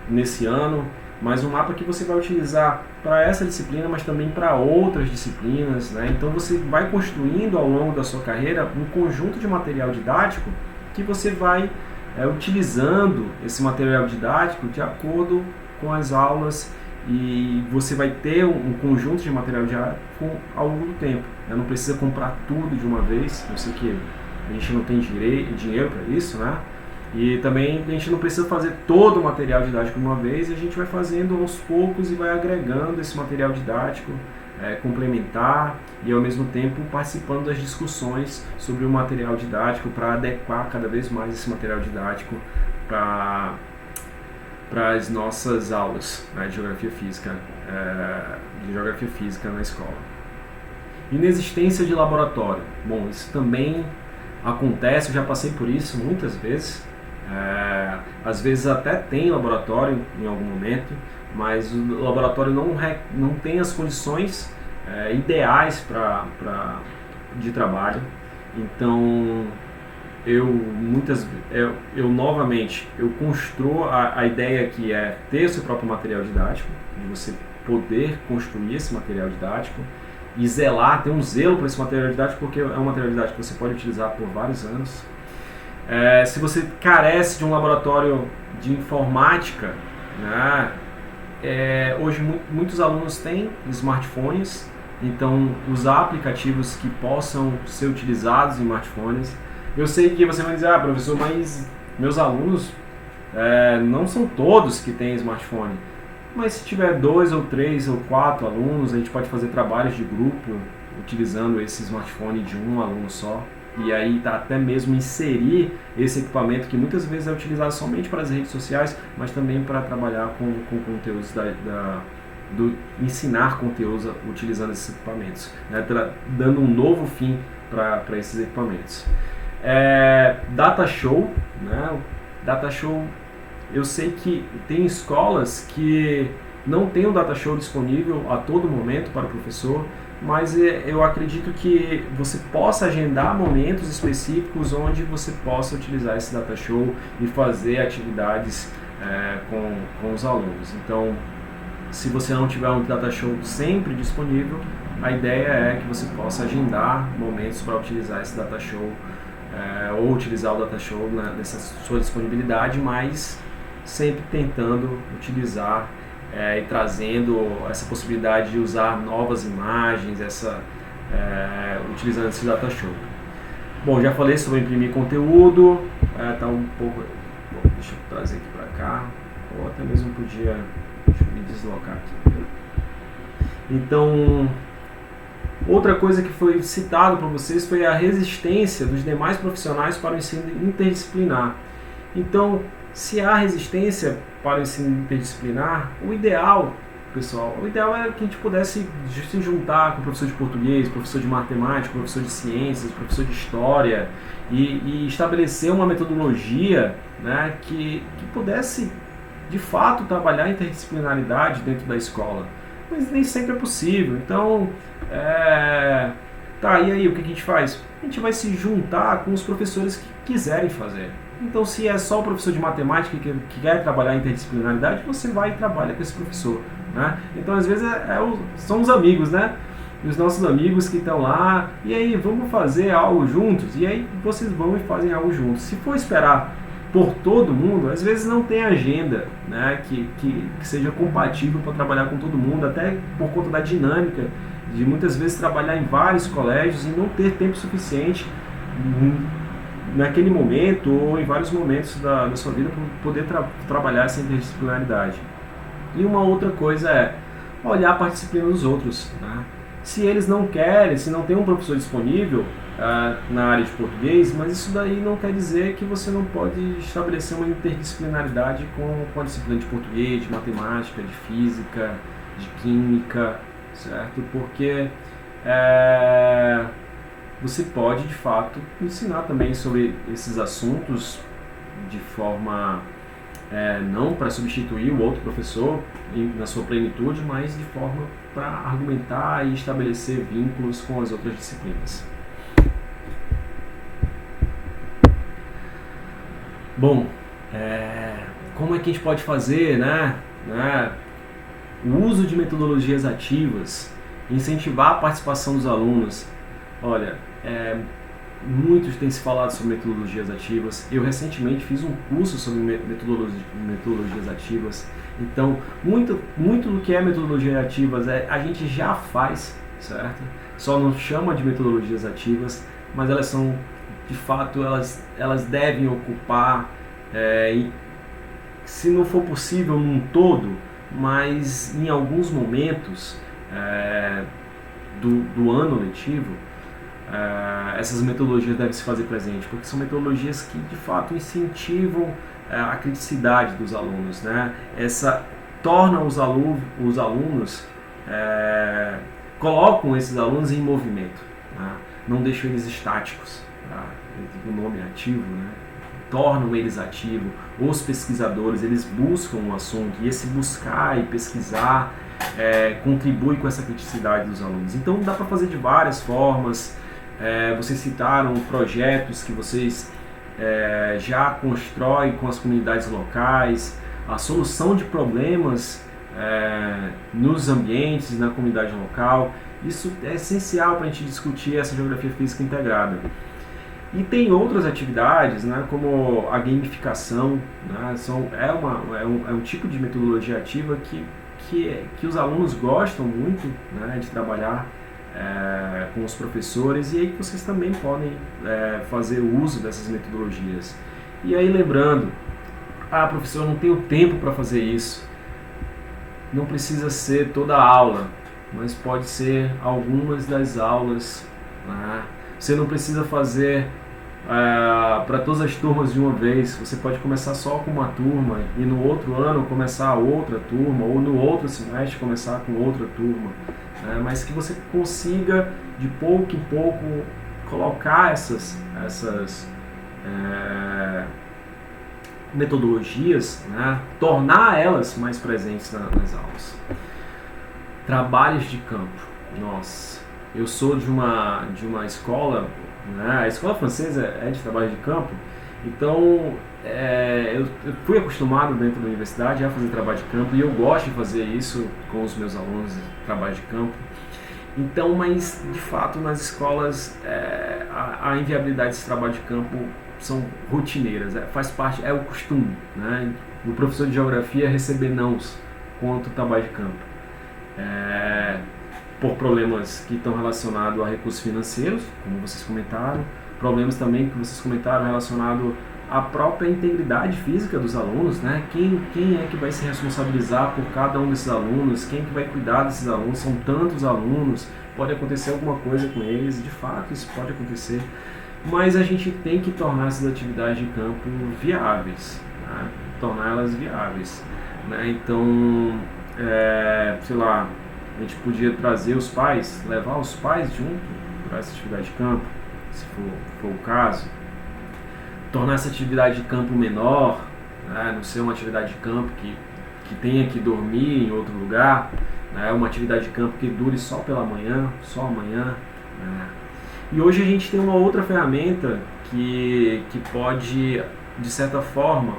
A: nesse ano, mas um mapa que você vai utilizar para essa disciplina, mas também para outras disciplinas, né? Então você vai construindo ao longo da sua carreira um conjunto de material didático que você vai utilizando esse material didático de acordo com as aulas, e você vai ter um conjunto de material didático ao longo do tempo, né? Não precisa comprar tudo de uma vez, eu sei que a gente não tem dinheiro para isso, né? E também a gente não precisa fazer todo o material didático de uma vez, a gente vai fazendo aos poucos e vai agregando esse material didático complementar e ao mesmo tempo participando das discussões sobre o material didático para adequar cada vez mais esse material didático para as nossas aulas, né, de geografia física na escola. Inexistência de laboratório. Bom, isso também acontece, eu já passei por isso muitas vezes. Às vezes até tem laboratório em algum momento, mas o laboratório não tem as condições ideais de trabalho. Então novamente construo a ideia que é ter o seu próprio material didático, de você poder construir esse material didático e zelar, ter um zelo por esse material didático, porque é um material didático que você pode utilizar por vários anos. Se você carece de um laboratório de informática, né, hoje muitos alunos têm smartphones, então usar aplicativos que possam ser utilizados em smartphones. Eu sei que você vai dizer, professor, mas meus alunos não são todos que têm smartphone. Mas se tiver 2 ou 3 ou 4 alunos, a gente pode fazer trabalhos de grupo utilizando esse smartphone de um aluno só. E aí até mesmo inserir esse equipamento que muitas vezes é utilizado somente para as redes sociais, mas também para trabalhar com conteúdos do ensinar conteúdos utilizando esses equipamentos, né, dando um novo fim para esses equipamentos. Data Show, né? Data Show, eu sei que tem escolas que não tem o Data Show disponível a todo momento para o professor, mas eu acredito que você possa agendar momentos específicos onde você possa utilizar esse Data Show e fazer atividades com os alunos. Então, se você não tiver um Data Show sempre disponível, a ideia é que você possa agendar momentos para utilizar esse Data Show ou utilizar o Data Show nessa sua disponibilidade, mas sempre tentando utilizar e trazendo essa possibilidade de usar novas imagens, utilizando esse Data Show. Bom, já falei sobre imprimir conteúdo, tá um pouco. Bom, deixa eu trazer aqui para cá, ou até mesmo podia. Deixa eu me deslocar aqui. Então, outra coisa que foi citado para vocês foi a resistência dos demais profissionais para o ensino interdisciplinar. Então, se há resistência para o ensino interdisciplinar, o ideal, pessoal, o ideal era que a gente pudesse se juntar com o professor de português, professor de matemática, professor de ciências, professor de história e estabelecer uma metodologia, né, que pudesse, de fato, trabalhar a interdisciplinaridade dentro da escola. Mas nem sempre é possível. Então, e aí, o que a gente faz? A gente vai se juntar com os professores que quiserem fazer. Então, se é só o professor de matemática que quer trabalhar a interdisciplinaridade, você vai e trabalha com esse professor, né? Então, às vezes, são os amigos, né? Os nossos amigos que estão lá, e aí, vamos fazer algo juntos? E aí, vocês vão e fazem algo juntos. Se for esperar por todo mundo, às vezes não tem agenda, né, que seja compatível para trabalhar com todo mundo, até por conta da dinâmica de muitas vezes trabalhar em vários colégios e não ter tempo suficiente naquele momento ou em vários momentos da sua vida para poder trabalhar essa interdisciplinaridade. E uma outra coisa é olhar para a disciplina dos outros, né? Se eles não querem, se não tem um professor disponível na área de português, mas isso daí não quer dizer que você não pode estabelecer uma interdisciplinaridade com a disciplina de português, de matemática, de física, de química, certo? Porque você pode, de fato, ensinar também sobre esses assuntos de forma não para substituir o outro professor na sua plenitude, mas de forma para argumentar e estabelecer vínculos com as outras disciplinas. Bom, como é que a gente pode fazer, né, o uso de metodologias ativas, incentivar a participação dos alunos? Olha, muitos têm se falado sobre metodologias ativas. Eu recentemente fiz um curso sobre metodologias ativas. Então, muito do que é metodologias ativas a gente já faz, certo? Só não chama de metodologias ativas, mas elas são, de fato, elas devem ocupar, se não for possível num todo, mas em alguns momentos do ano letivo, essas metodologias devem se fazer presente, porque são metodologias que de fato incentivam a criticidade dos alunos, né? Tornam os alunos, colocam esses alunos em movimento, né? Não deixam eles estáticos, tá? O nome é ativo, né? Tornam eles ativos. Os pesquisadores, eles buscam um assunto, e esse buscar e pesquisar contribui com essa criticidade dos alunos. Então dá para fazer de várias formas. Vocês citaram projetos que vocês já constroem com as comunidades locais, a solução de problemas nos ambientes, na comunidade local. Isso é essencial para a gente discutir essa geografia física integrada. E tem outras atividades, né, como a gamificação, né, é um tipo de metodologia ativa que os alunos gostam muito, né, de trabalhar com os professores, e aí vocês também podem fazer uso dessas metodologias. E aí lembrando, professor, eu não tenho tempo para fazer isso. Não precisa ser toda a aula, mas pode ser algumas das aulas, né? Você não precisa fazer para todas as turmas de uma vez. Você pode começar só com uma turma e no outro ano começar outra turma, ou no outro semestre começar com outra turma, né? Mas que você consiga de pouco em pouco colocar essas metodologias, né? Tornar elas mais presentes nas aulas. Trabalhos de campo. Nossa, eu sou de uma escola, né? A escola francesa é de trabalho de campo, então eu fui acostumado dentro da universidade a fazer trabalho de campo e eu gosto de fazer isso com os meus alunos, trabalho de campo. Então, mas de fato nas escolas a inviabilidade desse trabalho de campo são rotineiras, faz parte, é o costume, né? O professor de geografia receber nãos quanto ao trabalho de campo. Por problemas que estão relacionados a recursos financeiros, como vocês comentaram, problemas também que vocês comentaram relacionados à própria integridade física dos alunos, né? Quem é que vai se responsabilizar por cada um desses alunos? Quem é que vai cuidar desses alunos? São tantos alunos, pode acontecer alguma coisa com eles, de fato isso pode acontecer, mas a gente tem que tornar essas atividades de campo viáveis, né? Torná-las viáveis, né? Então, sei lá, a gente podia trazer os pais, levar os pais junto para essa atividade de campo, se for o caso. Tornar essa atividade de campo menor, né? Não ser uma atividade de campo que tenha que dormir em outro lugar, né? Uma atividade de campo que dure só pela manhã, só amanhã, né? E hoje a gente tem uma outra ferramenta que pode, de certa forma,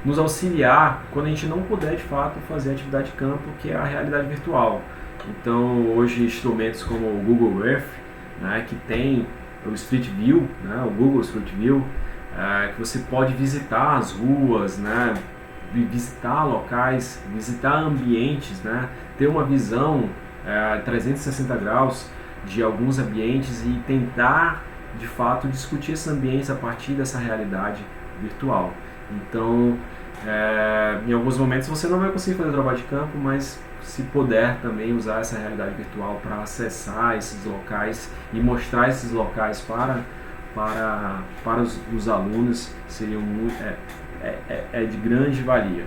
A: nos auxiliar quando a gente não puder de fato fazer atividade de campo, que é a realidade virtual. Então hoje instrumentos como o Google Earth, né, que tem o Street View, né, o Google Street View, que você pode visitar as ruas, né, visitar locais, visitar ambientes, né, ter uma visão 360 graus de alguns ambientes e tentar de fato discutir esses ambientes a partir dessa realidade virtual. Então, em alguns momentos você não vai conseguir fazer trabalho de campo, mas se puder também usar essa realidade virtual para acessar esses locais e mostrar esses locais para os alunos, seria de grande valia.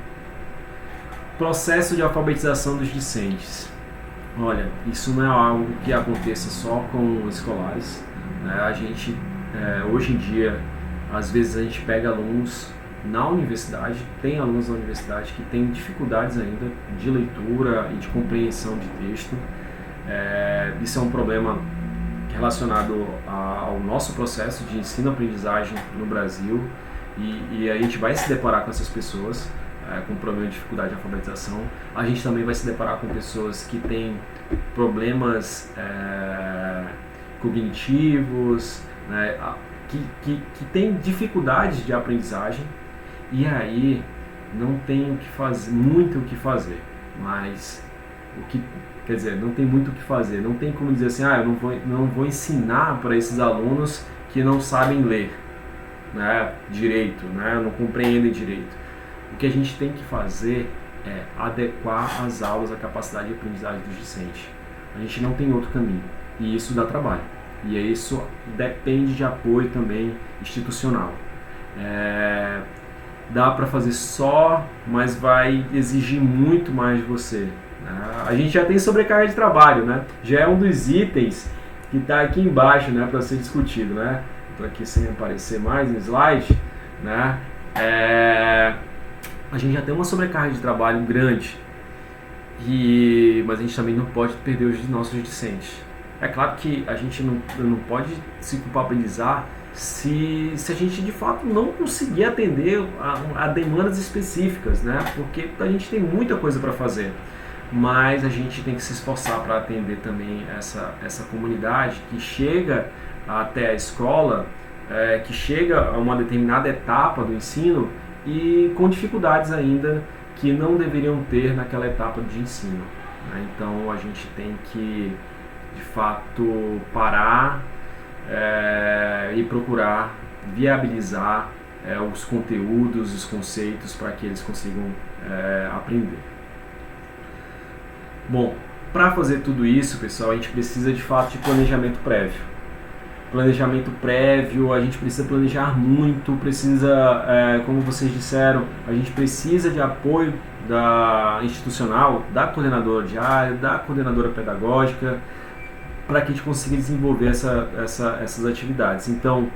A: Processo de alfabetização dos discentes. Olha, isso não é algo que aconteça só com os escolares, né? A gente, hoje em dia, às vezes a gente pega alunos na universidade, tem alunos na universidade que têm dificuldades ainda de leitura e de compreensão de texto. Isso é um problema relacionado ao nosso processo de ensino-aprendizagem no Brasil e a gente vai se deparar com essas pessoas com problema de dificuldade de alfabetização. A gente também vai se deparar com pessoas que têm problemas cognitivos, né, que têm dificuldades de aprendizagem. E aí não tem muito o que fazer, mas não tem muito o que fazer, não tem como dizer assim, eu não vou ensinar para esses alunos que não sabem ler, né, direito, né, não compreendem direito. O que a gente tem que fazer é adequar as aulas à capacidade de aprendizagem dos discentes. A gente não tem outro caminho e isso dá trabalho, e isso depende de apoio também institucional. Dá para fazer só, mas vai exigir muito mais de você, né? A gente já tem sobrecarga de trabalho, né? Já é um dos itens que está aqui embaixo, né, para ser discutido, né? Estou aqui sem aparecer mais no slide, né? A gente já tem uma sobrecarga de trabalho grande, mas a gente também não pode perder os nossos discentes. É claro que a gente não pode se culpabilizar se a gente de fato não conseguir atender a demandas específicas, né? Porque a gente tem muita coisa para fazer, mas a gente tem que se esforçar para atender também essa comunidade que chega até a escola, que chega a uma determinada etapa do ensino e com dificuldades ainda que não deveriam ter naquela etapa de ensino, né? Então a gente tem que de fato parar e procurar viabilizar os conteúdos, os conceitos para que eles consigam aprender. Bom, para fazer tudo isso, pessoal, a gente precisa de fato de planejamento prévio. Planejamento prévio, a gente precisa planejar muito, como vocês disseram, a gente precisa de apoio da institucional, da coordenadora de área, da coordenadora pedagógica, para que a gente consiga desenvolver essas atividades. Então,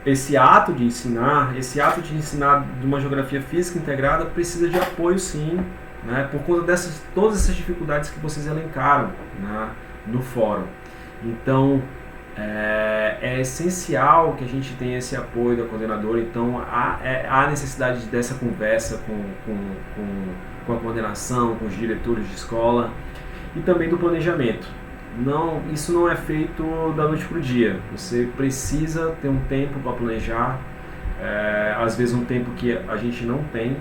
A: esse ato de ensinar de uma geografia física integrada precisa de apoio, sim, né, por conta todas essas dificuldades que vocês elencaram, né, no fórum. Então, é essencial que a gente tenha esse apoio da coordenadora. Então há necessidade dessa conversa com a coordenação, com os diretores de escola e também do planejamento. Isso não é feito da noite para o dia. Você precisa ter um tempo para planejar, às vezes um tempo que a gente não tem,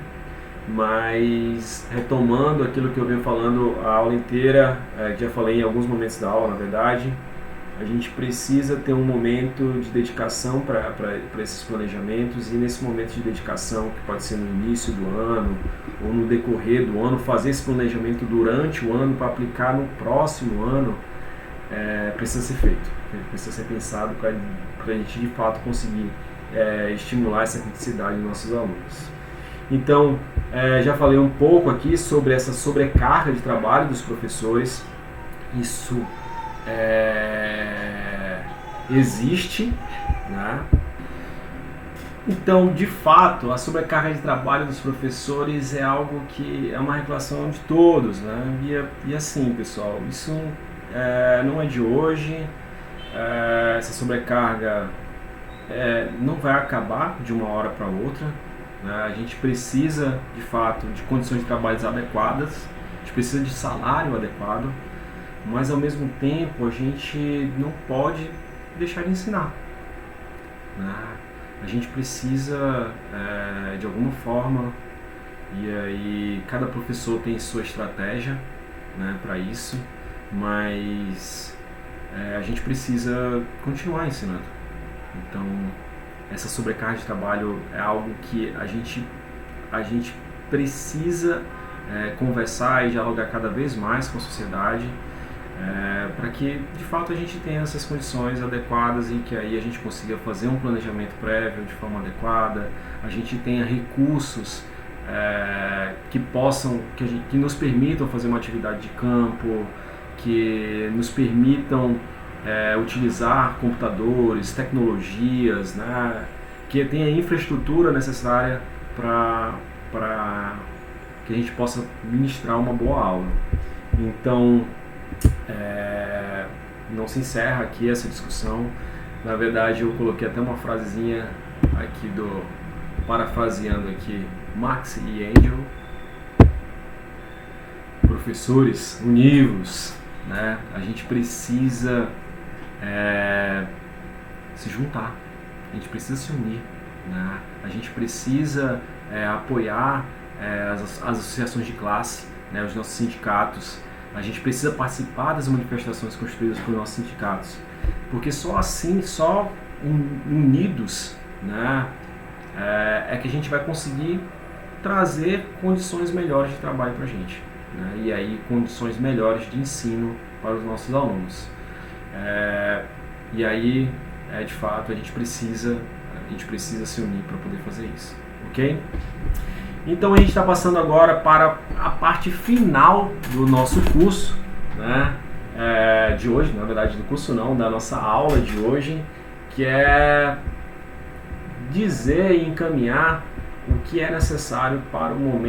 A: mas retomando aquilo que eu venho falando a aula inteira, já falei em alguns momentos da aula, na verdade, a gente precisa ter um momento de dedicação para esses planejamentos, e nesse momento de dedicação, que pode ser no início do ano ou no decorrer do ano, fazer esse planejamento durante o ano para aplicar no próximo ano, precisa ser feito, precisa ser pensado para a gente de fato conseguir estimular essa criticidade dos nossos alunos. Então, já falei um pouco aqui sobre essa sobrecarga de trabalho dos professores. Isso existe, né? Então, de fato, a sobrecarga de trabalho dos professores é algo que é uma reclamação de todos, né? E assim, pessoal, isso não é de hoje. Essa sobrecarga não vai acabar de uma hora para outra, né? A gente precisa, de fato, de condições de trabalho adequadas, a gente precisa de salário adequado, mas ao mesmo tempo a gente não pode deixar de ensinar, né? A gente precisa de alguma forma, e aí cada professor tem sua estratégia, né, para isso, mas a gente precisa continuar ensinando. Então essa sobrecarga de trabalho é algo que a gente precisa conversar e dialogar cada vez mais com a sociedade, para que de fato a gente tenha essas condições adequadas e que aí a gente consiga fazer um planejamento prévio de forma adequada, a gente tenha recursos que nos permitam fazer uma atividade de campo, que nos permitam utilizar computadores, tecnologias, né, que tenha a infraestrutura necessária para que a gente possa ministrar uma boa aula. Então, não se encerra aqui essa discussão. Na verdade, eu coloquei até uma frasezinha aqui parafraseando aqui Marx e Engels: professores, univos, né? A gente precisa se juntar, a gente precisa se unir, né? A gente precisa apoiar as associações de classe, né? Os nossos sindicatos. A gente precisa participar das manifestações construídas por nossos sindicatos, porque só assim, só unidos, né, é que a gente vai conseguir trazer condições melhores de trabalho para a gente, né, e aí condições melhores de ensino para os nossos alunos. E aí, de fato, a gente precisa se unir para poder fazer isso, ok? Então a gente está passando agora para a parte final do nosso curso, né, de hoje, na verdade do curso não, da nossa aula de hoje, que é dizer e encaminhar o que é necessário para o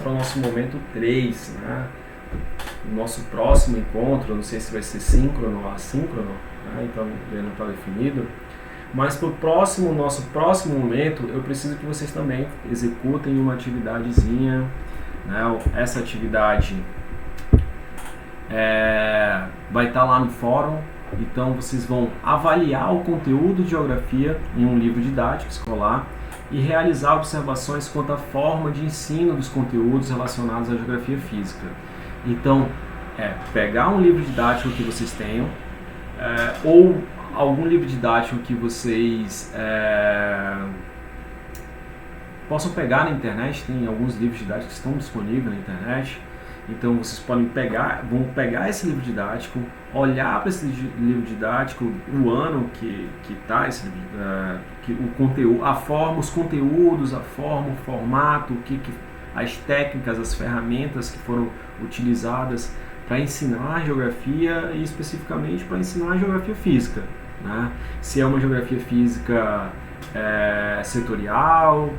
A: nosso momento 3, né? O nosso próximo encontro, não sei se vai ser síncrono ou assíncrono, né? Então não está definido. Mas para o nosso próximo momento, eu preciso que vocês também executem uma atividadezinha, né? Essa atividade vai estar lá no fórum. Então vocês vão avaliar o conteúdo de geografia em um livro didático escolar e realizar observações quanto à forma de ensino dos conteúdos relacionados à geografia física. Então, pegar um livro didático que vocês tenham, ou algum livro didático que vocês possam pegar na internet. Tem alguns livros didáticos que estão disponíveis na internet, Então vocês vão pegar esse livro didático, olhar para esse livro didático, o ano que está esse o conteúdo, a forma, os conteúdos, a forma, o formato, as técnicas, as ferramentas que foram utilizadas para ensinar geografia e especificamente para ensinar geografia física, né? Se é uma geografia física setorial,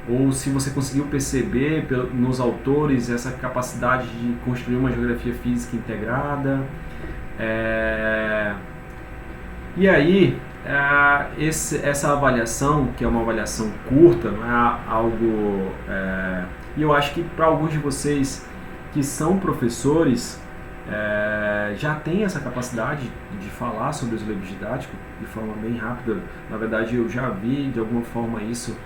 A: ou se você conseguiu perceber nos autores essa capacidade de construir uma geografia física integrada. E aí, essa avaliação, que é uma avaliação curta, não é algo... E eu acho que para alguns de vocês que são professores, já tem essa capacidade de falar sobre os livros didáticos de forma bem rápida. Na verdade, eu já vi de alguma forma isso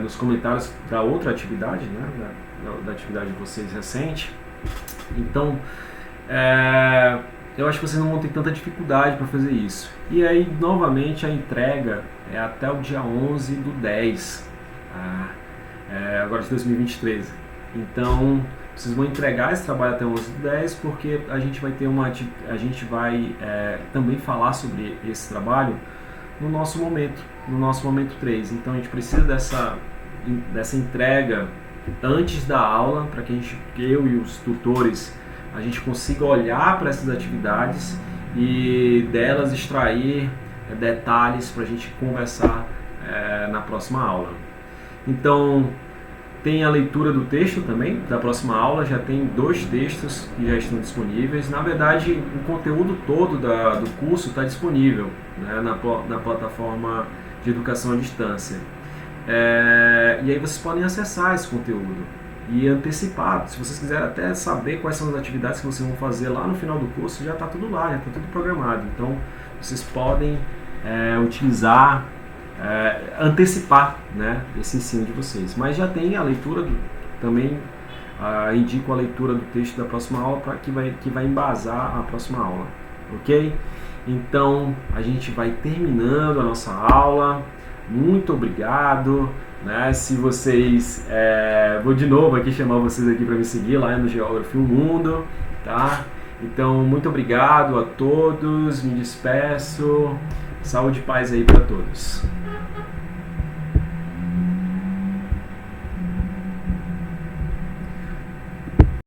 A: nos comentários da outra atividade, né, da atividade de vocês recente. Então, eu acho que vocês não vão ter tanta dificuldade para fazer isso. E aí, novamente, a entrega é até o dia 11/10, agora de 2023. Então, vocês vão entregar esse trabalho até 11/10, porque a gente vai também falar sobre esse trabalho no nosso momento 3. Então a gente precisa dessa entrega antes da aula, para que eu e os tutores, a gente consiga olhar para essas atividades e delas extrair detalhes para a gente conversar na próxima aula. Então, tem a leitura do texto também, da próxima aula, já tem 2 textos que já estão disponíveis. Na verdade, o conteúdo todo do curso está disponível, né, na plataforma de educação à distância. E aí vocês podem acessar esse conteúdo e antecipar. Se vocês quiserem até saber quais são as atividades que vocês vão fazer lá no final do curso, já está tudo lá, já está tudo programado. Então, vocês podem utilizar... antecipar, né, esse ensino de vocês. Mas já tem a leitura também indico a leitura do texto da próxima aula, que vai embasar a próxima aula, ok? Então a gente vai terminando a nossa aula. Muito obrigado, né? Se vocês vou de novo aqui chamar vocês aqui para me seguir lá no Geografia o Mundo, tá? Então muito obrigado a todos, me despeço. Saúde e paz aí para todos.